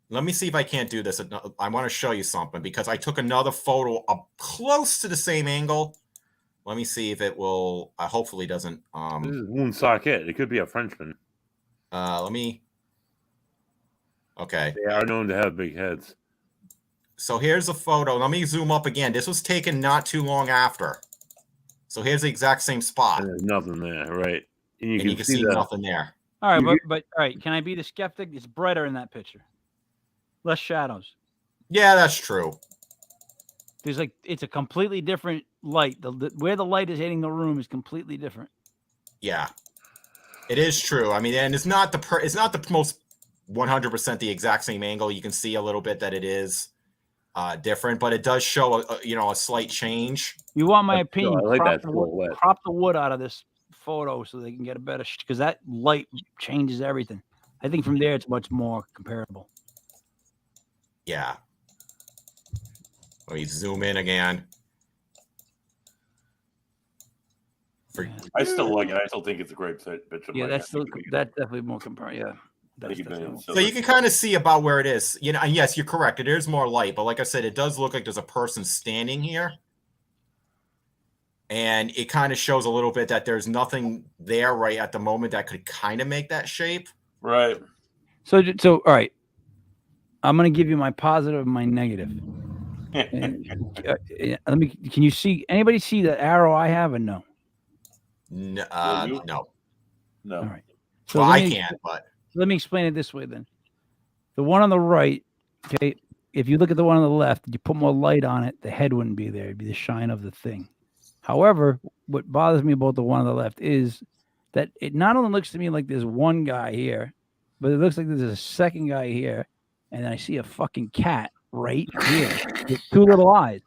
Let me see if I can't do this. I want to show you something because I took another photo up close to the same angle. Let me see if it will. Hopefully, doesn't. This is Woonsocket. It could be a Frenchman. Let me. Okay. They are known to have big heads. So here's a photo. Let me zoom up again. This was taken not too long after. So here's the exact same spot. And there's nothing there, right? And you can see nothing there. All right, but all right. Can I be the skeptic? It's brighter in that picture. Less shadows. Yeah, that's true. It's a completely different light. Where the light is hitting the room is completely different. Yeah, it is true. I mean, and it's not the most 100% the exact same angle. You can see a little bit that it is different, but it does show a slight change. You want my opinion? I like crop the wood out of this photo so they can get a better because that light changes everything. I think from there it's much more comparable. Yeah. Let me zoom in again. I still like it. I still think it's a great picture. Yeah, that's definitely more comparable. Yeah. So you can kind of see about where it is. And yes, you're correct. It is more light, but like I said, it does look like there's a person standing here. And it kind of shows a little bit that there's nothing there right at the moment that could kind of make that shape. Right. So all right. I'm going to give you my positive and my negative. Can you see anybody see the arrow I have or no? No. All right. So I can't, but let me explain it this way then. The one on the right, okay, if you look at the one on the left, you put more light on it, the head wouldn't be there. It'd be the shine of the thing. However, what bothers me about the one on the left is that it not only looks to me like there's one guy here, but it looks like there's a second guy here. And I see a fucking cat right here with two little eyes.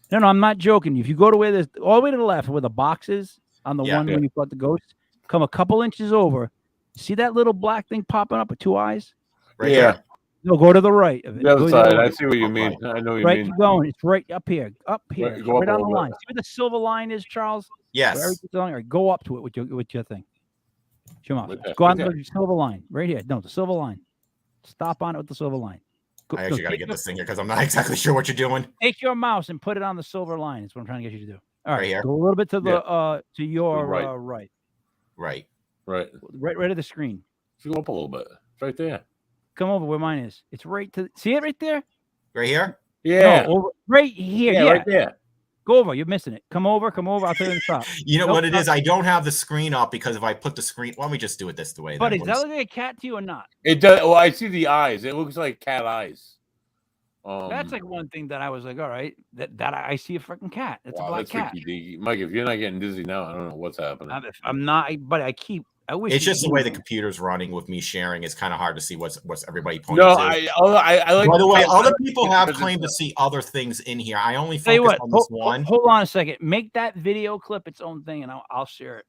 No, I'm not joking. If you go to where there's all the way to the left where the box is on the one when you put the ghost, come a couple inches over. See that little black thing popping up with two eyes? Right Yeah. here. No, go to the right of it. The other Go to the side. right. I see what you Okay. mean. I know what you Right, mean. keep going. It's right up here. Up here. Right, go up Right a on the little line. bit. See where the silver line is, Charles? Yes. Where everything's on, or go up to it with your thing. Show Right there, go right on there. the silver line. Right here. No, the silver line. Stop on it with the silver line. Go, I actually got to take get your- this thing here because I'm not exactly sure what you're doing. Take your mouse and put it on the silver line. That's what I'm trying to get you to do. All right. Right here? Go a little bit to the to your right. right. Right. Right of the screen. Go up a little bit. It's right there. Come over where mine is. It's right to see it right there? Right here? Yeah. No, over, right here. Yeah. Right there. Go over. You're missing it. Come over. I'll tell you the top. You know Nope, what it is? I don't have the screen up because if I put the screen, why don't we just do it this way? But then, is that look like a cat to you or not? It does. Well, I see the eyes. It looks like cat eyes. That's like one thing that I was like, all right, that I see a freaking cat. It's a black cat. Freaky. Mike, if you're not getting dizzy now, I don't know what's happening. I'm not, but I wish It's just the way the knew. computer's running with me sharing. It's kind of hard to see what's everybody pointing No, to. I like. By the way, how- other people have because claimed to it's, see other things in here. I only Tell you focus what, on this one. hold on a second. Make that video clip its own thing, and I'll share it.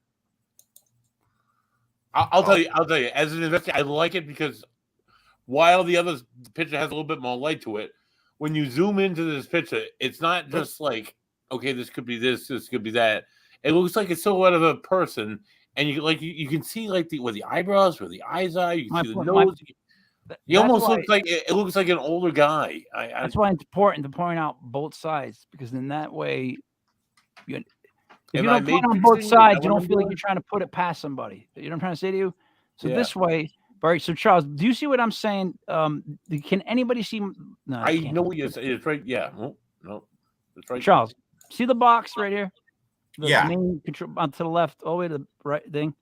I'll tell you. As an investigator, I like it because while the other picture has a little bit more light to it, when you zoom into this picture, it's not just like, okay, this could be this could be that. It looks like a silhouette of a person, and you can see like where the eyebrows, where the eyes are. You can see the nose. He almost looks like it looks like an older guy. That's why it's important to point out both sides, because in that way, if you don't point on both sides, you don't feel like you're trying to put it past somebody. You know what I'm trying to say to you? So this way, all right. So Charles, do you see what I'm saying? Can anybody see? No, I know what you're saying. It's right. Yeah. No, it's right. Charles, see the box right here? The Yeah. main control to the left, all the way to the right thing.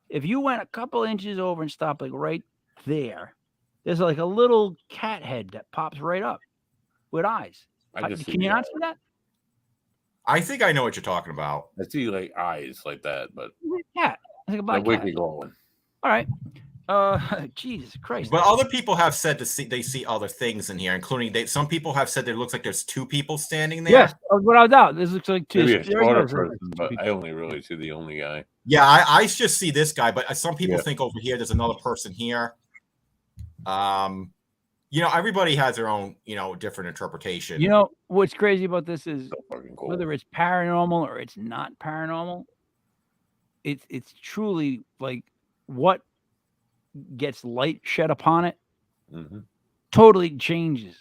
If you went a couple inches over and stopped like right there, there's like a little cat head that pops right up with eyes. Can you not see that? I think I know what you're talking about. I see like eyes like that, but Cat. It's like a black like cat. wiki glowing. All right. Jesus Christ. But other people have said they see other things in here, including some people have said that it looks like there's two people standing there. Yes, without doubt. This looks like two. Maybe a shorter person, but I only really see the only guy. Yeah, I just see this guy, but some people think over here there's another person here. Everybody has their own, different interpretation. You know what's crazy about this is So cool. whether it's paranormal or it's not paranormal, it's truly like what gets light shed upon it totally changes.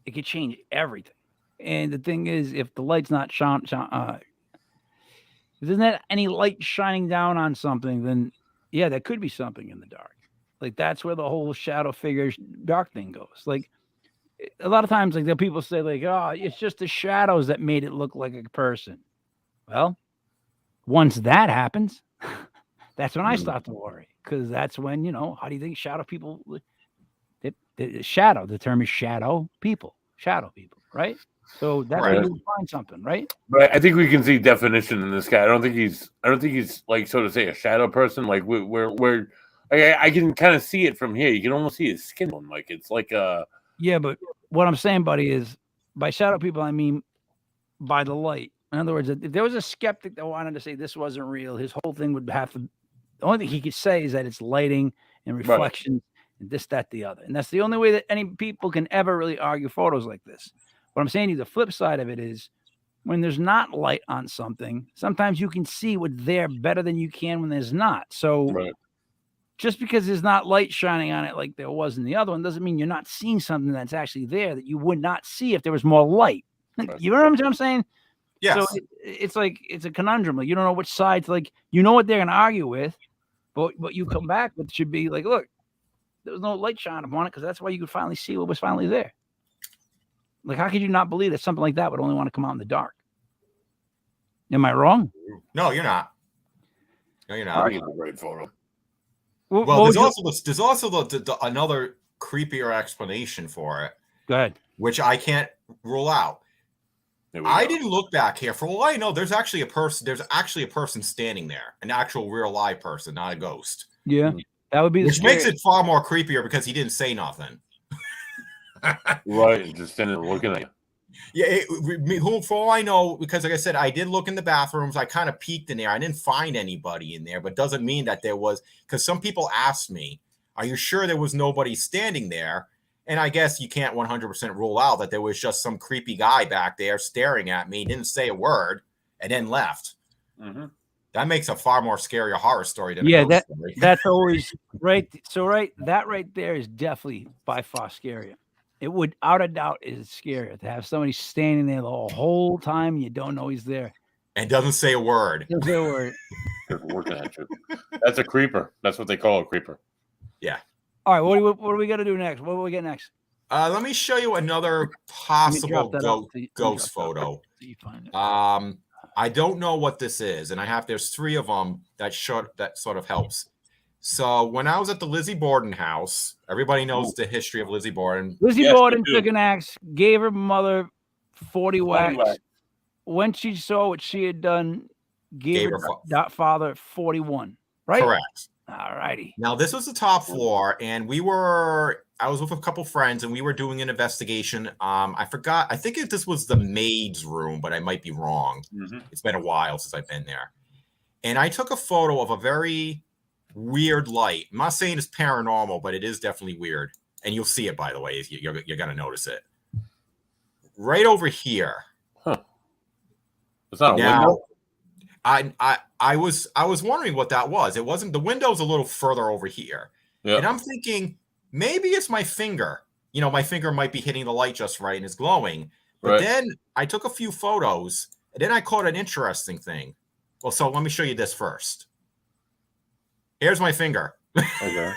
It could change everything. And the thing is, if the light's not if there's not any light shining down on something, then yeah, there could be something in the dark. Like that's where the whole shadow figure dark thing goes. Like a lot of times, like the people say, like, oh, it's just the shadows that made it look like a person. Well, once that happens, that's when I start to worry, because that's when, how do you think shadow people? The term is shadow people, right? So that's where you find something, right? But I think we can see definition in this guy. I don't think he's like, so to say, a shadow person. Like where I can kind of see it from here. You can almost see his skin on. Like it's like a. Yeah, but what I'm saying, buddy, is by shadow people, I mean by the light. In other words, if there was a skeptic that wanted to say this wasn't real, his whole thing would have to. The only thing he could say is that it's lighting and reflection and this, that, the other, and that's the only way that any people can ever really argue photos like this. What I'm saying to you, the flip side of it is when there's not light on something, sometimes you can see what's there better than you can when there's not. So just because there's not light shining on it like there was in the other one doesn't mean you're not seeing something that's actually there that you would not see if there was more light. You know what I'm saying? Yes. So it's like it's a conundrum. Like you don't know which sides. Like you know what they're going to argue with, but what you come back with should be like, look, there was no light shining upon it because that's why you could finally see what was finally there. Like, how could you not believe that something like that would only want to come out in the dark? Am I wrong? No, you're not. No, you're not. I think it's a great photo. Well, there's also the another creepier explanation for it. Go ahead. Which I can't rule out. I didn't look back here. For all I know, there's actually a person. There's actually a person standing there, an actual real live person, not a ghost. Yeah, that would be. Which makes it far more creepier because he didn't say nothing. Right, just standing there looking at you. Yeah, for all I know, because like I said, I did look in the bathrooms. I kind of peeked in there. I didn't find anybody in there, but doesn't mean that there was, because some people asked me, are you sure there was nobody standing there? And I guess you can't 100% rule out that there was just some creepy guy back there staring at me, didn't say a word, and then left. Mm-hmm. That makes a far more scary horror story than a Yeah, ghost story. that's always right. So that right there is definitely by far scarier. It would, out of doubt, is scarier to have somebody standing there the whole time and you don't know he's there. And doesn't say a word. Doesn't say a word. Looking at you. That's a creeper. That's what they call a creeper. Yeah. All right, what do we got to do next? What do we get next? Let me show you another possible ghost photo. I don't know what this is, and there's 3 of them that sort of helps. So when I was at the Lizzie Borden house, everybody knows the history of Lizzie Borden. Lizzie Borden took an axe, gave her mother 40 whacks. When she saw what she had done, gave her father 41. Right? Correct. All righty. Now this was the top floor, and I was with a couple friends, and we were doing an investigation. I forgot. I think this was the maid's room, but I might be wrong. Mm-hmm. It's been a while since I've been there. And I took a photo of a very weird light. I'm not saying it's paranormal, but it is definitely weird. And you'll see it, by the way. You're going to notice it. Right over here. Huh. It's not a window? I was wondering what that was. It wasn't, the window's a little further over here. Yep. And I'm thinking, maybe it's my finger. You know, my finger might be hitting the light just right and it's glowing. But then I took a few photos, and then I caught an interesting thing. Well, so let me show you this first. Here's my finger. Okay.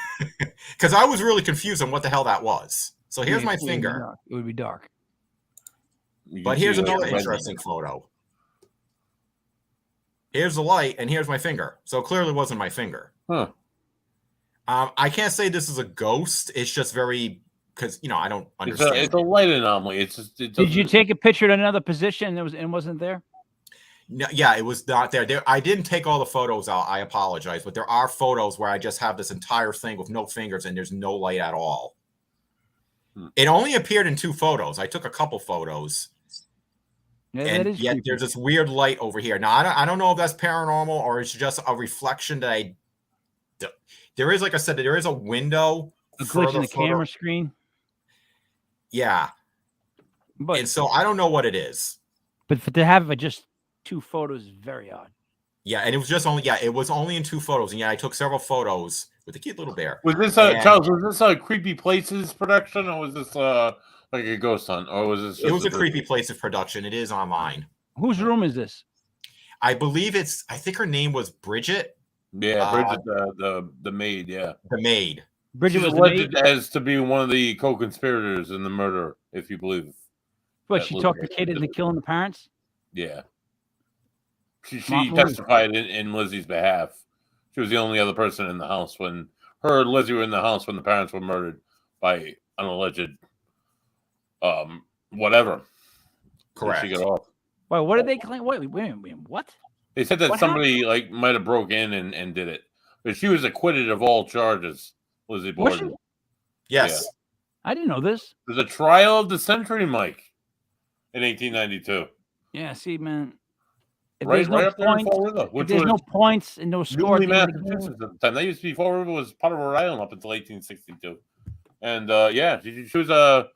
Because I was really confused on what the hell that was. So here's my finger. It would be dark. But here's another interesting photo. Here's the light, and here's my finger. So it clearly wasn't my finger. Huh. I can't say this is a ghost. It's just very, because, you know, I don't understand. It's a light anomaly. Did you take a picture at another position and it wasn't there? No, yeah, it was not there. I didn't take all the photos out. I apologize, but there are photos where I just have this entire thing with no fingers and there's no light at all. It only appeared in 2 photos. I took a couple photos, and yet creepy. There's this weird light over here. Now I don't know if that's paranormal or it's just a reflection that there is, like I said, there is a window. A glitch in the camera screen. Yeah, and so I don't know what it is. But to have just 2 photos is very odd. Yeah, and it was only in 2 photos, and I took several photos with the cute little bear. Was this Charles? Was this a Creepy Places production, or was this like a ghost hunt, or was this? It was a Creepy Places production. It is online. Whose room is this? I believe I think her name was Bridget. Yeah, Bridget, the maid. Yeah, the maid. Bridget was alleged as to be one of the co-conspirators in the murder, if you believe. But she talked the kid into killing the parents. Yeah. She testified in Lizzie's behalf. She was the only other person in the house when her and Lizzie were in the house when the parents were murdered by an alleged whatever. Correct. She got off. Wait, what did they claim? Wait, what? They said that somebody might have broke in and did it. But she was acquitted of all charges, Lizzie Borden. Yes. Yeah. I didn't know this. There's a trial of the century, Mike, in 1892. Yeah, see, man. If right there's no up there in Fall River. Which there's no points and no score. Massachusetts at the time. That used to be Fall River was part of Rhode Island up until 1862. And she was a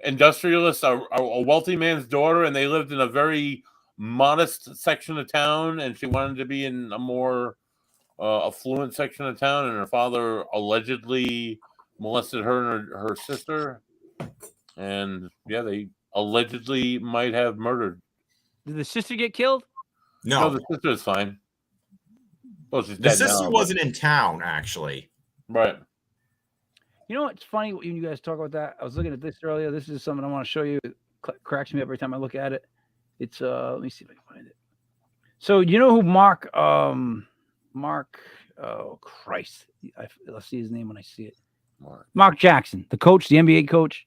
industrialist, a wealthy man's daughter, and they lived in a very modest section of town, and she wanted to be in a more affluent section of town, and her father allegedly molested her and her sister. And they allegedly might have murdered. Did the sister get killed? No, the sister is fine. Well, she's the dead sister now, wasn't in town, actually. Right. You know what's funny when you guys talk about that? I was looking at this earlier. This is something I want to show you. It cracks me up every time I look at it. It's let me see if I can find it. So you know who Mark? Oh Christ! I'll see his name when I see it. Mark Jackson, the coach, the NBA coach.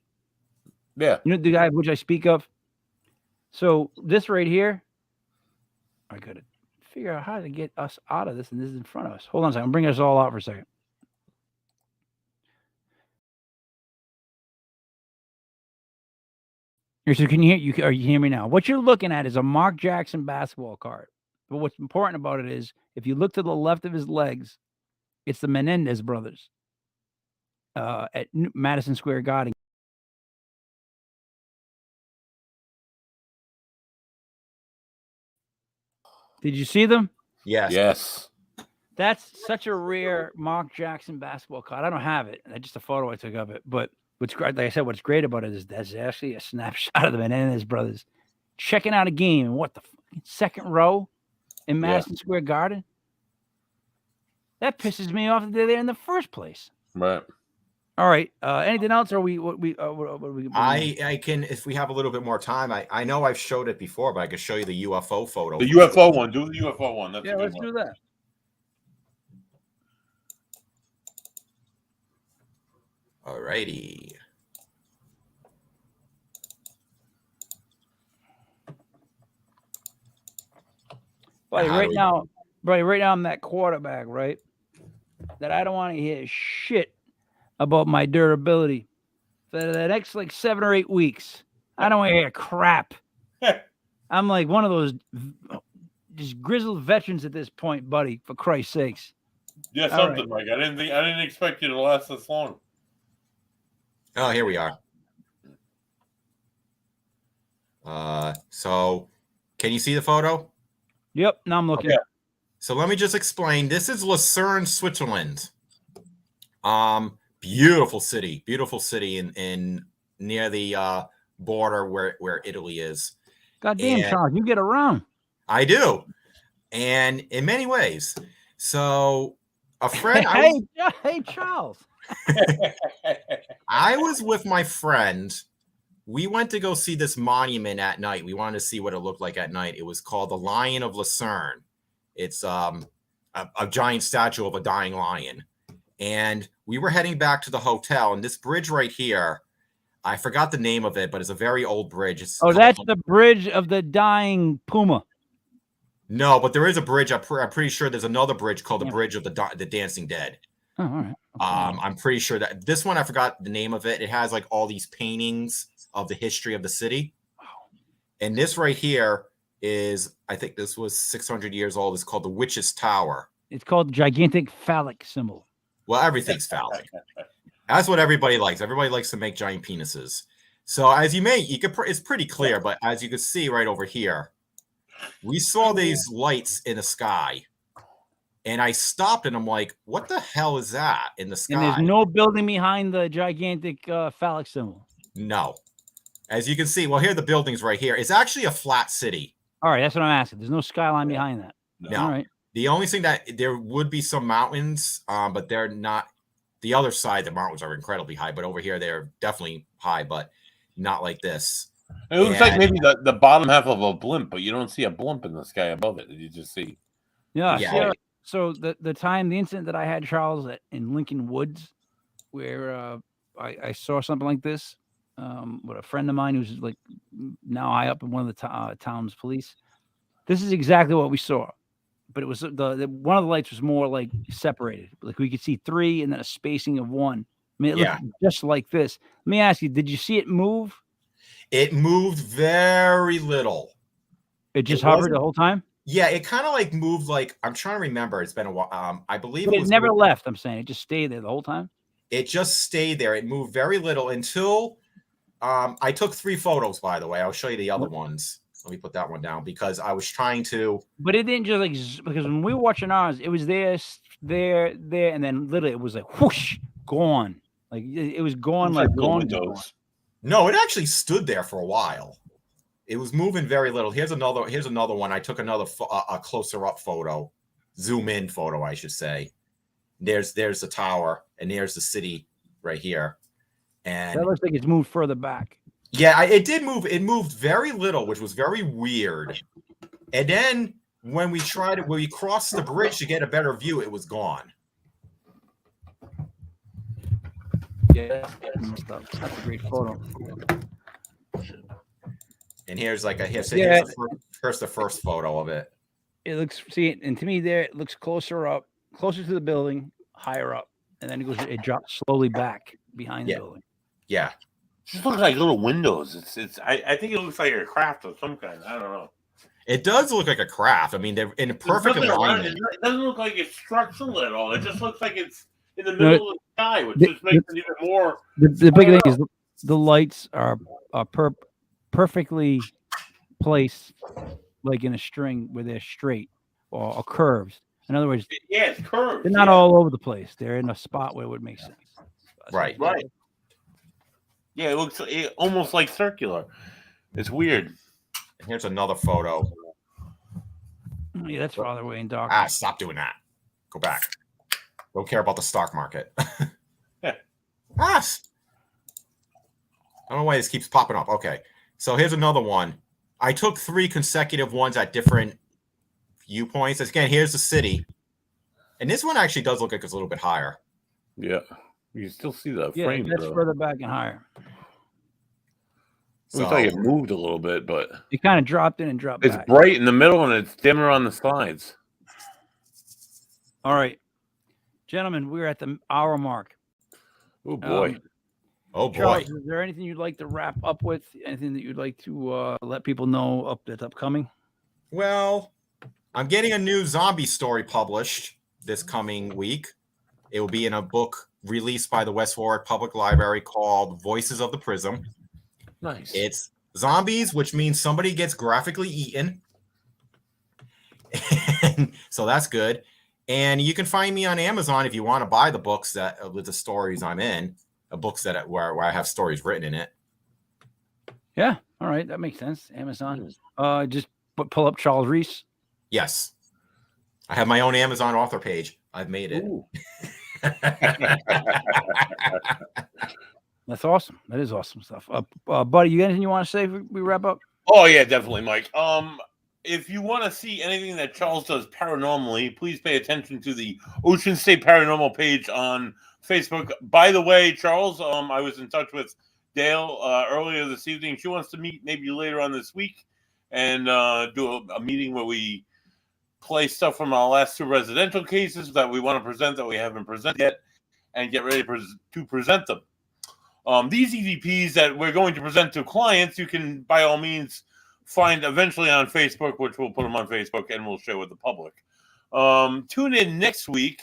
Yeah. You know the guy which I speak of. So this right here. I got to figure out how to get us out of this, and this is in front of us. Hold on a second. I'm bringing us all out for a second. Here, so can you hear you hear me now? What you're looking at is a Mark Jackson basketball card. But what's important about it is if you look to the left of his legs, it's the Menendez brothers at Madison Square Garden. Did you see them? Yes. Yes. That's such a rare Mark Jackson basketball card. I don't have it. That's just a photo I took of it. But what's great, like I said, what's great about it is that's actually a snapshot of the Menendez brothers checking out a game in what the second row in Madison Square Garden. That pisses me off that they're there in the first place. Right. All right. Anything else? Or what we I can, if we have a little bit more time. I know I've showed it before, but I can show you the UFO photo. The UFO one. Do the UFO one. That's a good let's one. do that. All righty. Buddy, right now I'm that quarterback, right? That I don't want to hear shit about my durability for the next like 7 or 8 weeks. I don't want to hear crap. I'm like one of those just grizzled veterans at this point, buddy. For Christ's sakes. Yeah, something like I didn't expect you to last this long. Oh, here we are. So can you see the photo? Yep. Now I'm looking. Okay. So let me just explain. This is Lucerne, Switzerland. Beautiful city in near the border where Italy is. God damn, Charles, you get around. I do, and in many ways. So a friend. Hey, Charles. I was with my friend. We went to go see this monument at night. We wanted to see what it looked like at night. It was called the Lion of Lucerne. It's a giant statue of a dying lion. And we were heading back to the hotel, and this bridge right here, I forgot the name of it, but it's a very old bridge. That's the bridge of the dying puma. No, but there is a bridge. I'm pretty sure there's another bridge called the Bridge of the Dancing Dead. Oh, all right. I'm pretty sure that this one, I forgot the name of it. It has like all these paintings of the history of the city. Wow. And this right here is, I think this was 600 years old. It's called the Witch's Tower. It's called the gigantic phallic symbol. Well, everything's phallic. That's what everybody likes. Everybody likes to make giant penises. So as it's pretty clear, but as you can see right over here, we saw these lights in the sky. And I stopped and I'm like, what the hell is that in the sky? And there's no building behind the gigantic phallic symbol. No. As you can see, well, here are the buildings right here. It's actually a flat city. All right, that's what I'm asking. There's no skyline behind that. No. All right. The only thing that there would be some mountains, but they're not. The other side, the mountains are incredibly high, but over here they're definitely high, but not like this. It looks like maybe the bottom half of a blimp, but you don't see a blimp in the sky above it. You just see. Yeah. So the incident that I had, Charles, in Lincoln Woods, where I saw something like this with a friend of mine who's like now high up in one of the town's police. This is exactly what we saw, but it was one of the lights was more like separated. Like we could see 3 and then a spacing of 1. I mean, it looked just like this. Let me ask you, did you see it move? It moved very little. It just hovered the whole time? Yeah, it kind of like moved like, I'm trying to remember. It's been a while. I believe it never left, I'm saying. It just stayed there the whole time? It just stayed there. It moved very little until I took 3 photos, by the way. I'll show you the other ones. Let me put that one down because I was trying to. But it didn't just like, because when we were watching ours, it was there, and then literally it was like whoosh, gone. Like it was gone, like gone. No, it actually stood there for a while. It was moving very little. Here's another one. I took a closer up photo, zoom in photo, I should say. There's the tower, and there's the city right here. And that looks like it's moved further back. Yeah, it did move. It moved very little, which was very weird. And then when we crossed the bridge to get a better view, it was gone. Yeah, that's a great photo. And here's like here's the first photo of it. It looks and to me there it looks closer to the building, higher up, and then it drops slowly back behind the building. Yeah. just looks like little windows. I think it looks like a craft of some kind. I don't know. It does look like a craft. I mean, they're in perfect alignment. It doesn't look like it's structural at all. It just looks like it's in the middle of the sky, which just makes it even more. The big thing is the lights are perfectly placed, like in a string where they're straight or curved. In other words, yeah, it's curved. They're not all over the place. They're in a spot where it would make sense. Right. Yeah, it looks almost like circular. It's weird. Here's another photo. Yeah, that's farther away in dark. Stop doing that. Go back. Don't care about the stock market. Yeah. I don't know why this keeps popping up. Okay. So here's another one. I took 3 consecutive ones at different viewpoints. Again, here's the city. And this one actually does look like it's a little bit higher. Yeah. You can still see the frame. That's further back and higher. It looks like it moved a little bit, but it kind of dropped in and dropped back. It's bright in the middle and it's dimmer on the sides. All right, gentlemen, we're at the hour mark. Oh boy. Charles, is there anything you'd like to wrap up with? Anything that you'd like to let people know that's upcoming? Well, I'm getting a new zombie story published this coming week. It will be in a book released by the West Warwick Public Library called Voices of the Prism. Nice. It's zombies, which means somebody gets graphically eaten. So that's good. And you can find me on Amazon if you want to buy the books that with the stories I'm in, books that where I have stories written in it. Yeah. All right. That makes sense. Amazon. Just pull up Charles Reis. Yes. I have my own Amazon author page. I've made it. That's awesome. That is awesome stuff. Buddy, you got anything you want to say if we wrap up? Oh yeah, definitely, Mike. If you want to see anything that Charles does paranormally, please pay attention to the Ocean State Paranormal page on Facebook. By the way, Charles, I was in touch with Dale earlier this evening. She wants to meet maybe later on this week and do a meeting where we play stuff from our last 2 residential cases that we want to present that we haven't presented yet and get ready to present them. These EVPs that we're going to present to clients, you can, by all means, find eventually on Facebook, which we'll put them on Facebook and we'll share with the public. Tune in next week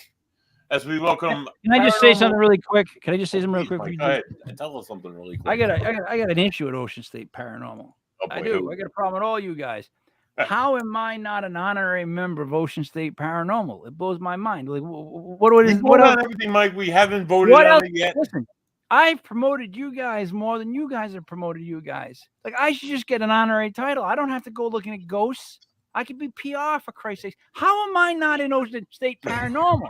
as we welcome. Can I just say something really quick? Can I just say something real quick? Mike, go ahead. Tell us something really quick. I got an issue at Ocean State Paranormal. I do. I got a problem with all you guys. How am I not an honorary member of Ocean State Paranormal? It blows my mind. Like, what else? Everything, Mike. We haven't voted on it yet. Listen, I've promoted you guys more than you guys have promoted you guys. Like, I should just get an honorary title. I don't have to go looking at ghosts. I could be PR, for Christ's sake. How am I not in Ocean State Paranormal?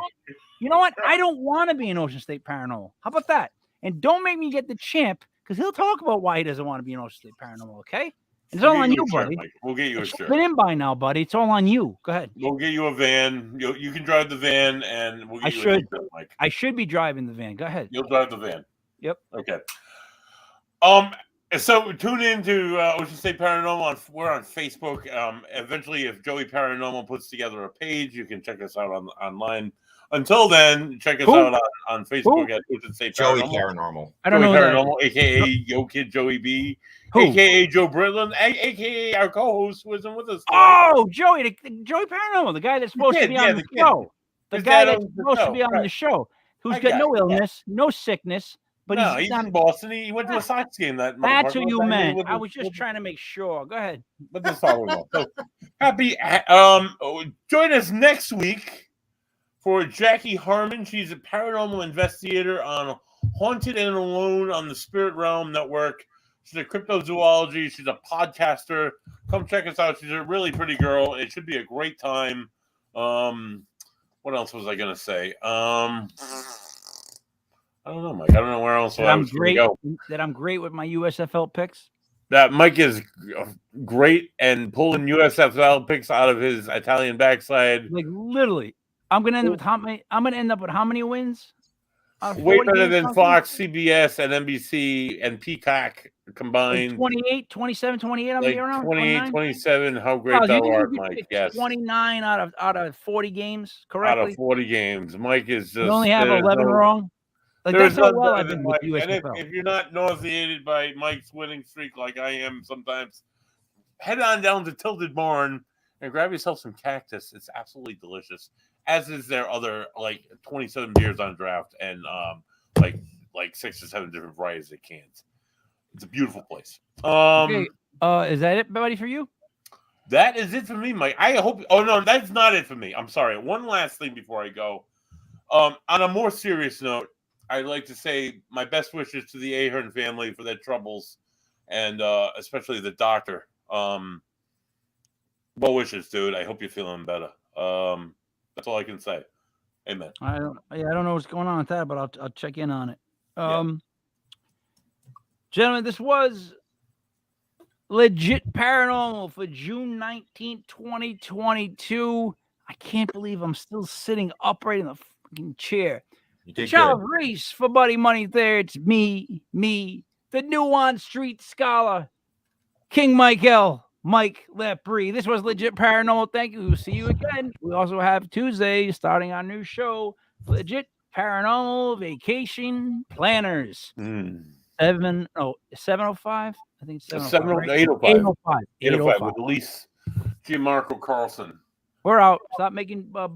You know what? I don't want to be in Ocean State Paranormal. How about that? And don't make me get the champ, because he'll talk about why he doesn't want to be in Ocean State Paranormal, okay? It's all on you, buddy. We'll get you a shirt. Been in by now, buddy. It's all on you. Go ahead. We'll get you a van. You can drive the van, and we'll get you a shirt, Mike. I should be driving the van. Go ahead. You'll drive the van. Yep. Okay. So tune into Ocean State Paranormal. We're on Facebook. Eventually, if Joey Paranormal puts together a page, you can check us out online. Until then, check us out on Facebook at Ocean State Joey Paranormal. I don't know Paranormal, aka Yo Kid Joey B, aka Joe Britland, aka our co-host who isn't with us tonight. Oh, Joey Paranormal, the guy that's supposed to be on the show. The guy that's supposed to be on the show, who's got no illness, no sickness. But he's in Boston. He went to a Sox game that month. That's who you meant. I was just trying to make sure. Go ahead. But that's all we want. So happy. Join us next week for Jackie Harmon. She's a paranormal investigator on Haunted and Alone on the Spirit Realm Network. She's a cryptozoology. She's a podcaster. Come check us out. She's a really pretty girl. It should be a great time. What else was I going to say? I don't know, Mike. I don't know where else I'm great. That I'm great with my USFL picks. That Mike is great and pulling USFL picks out of his Italian backside. Like literally, I'm gonna end up with how many? I'm gonna end up with how many wins? Way better than Fox, CBS, and NBC and Peacock combined. 28, 27, 28. I'm like around 28, 27. How great thou art, Mike. Yes. 29 out of 40 games, correctly? Out of 40 games. Mike is just. You only have 11 wrong? Like There's that's how nothing well better I've than been with Mike. And USFL. if you're not nauseated by Mike's winning streak like I am sometimes, head on down to Tilted Barn and grab yourself some cactus. It's absolutely delicious, as is their other 27 beers on draft and like 6 or 7 different varieties of cans. It's a beautiful place. Okay. Is that it, buddy, for you? That is it for me, Mike. I hope. Oh no, that's not it for me. I'm sorry. One last thing before I go. On a more serious note, I'd like to say my best wishes to the Ahern family for their troubles, and especially the doctor. Well wishes, dude. I hope you're feeling better. That's all I can say. Amen. I don't know what's going on with that, but I'll check in on it. Gentlemen, this was Legit Paranormal for June 19th, 2022. I can't believe I'm still sitting upright in the fucking chair. You did Charles good. Reis for Buddy Money there. It's me, the Nuance Street Scholar, King Michael, Mike Lepre. This was Legit Paranormal. Thank you. We'll see you again. We also have Tuesday starting our new show, Legit Paranormal Vacation Planners. 705. I think it's 705. 805. 805 with Elise Gianmarco Carlson. We're out. Stop making birds.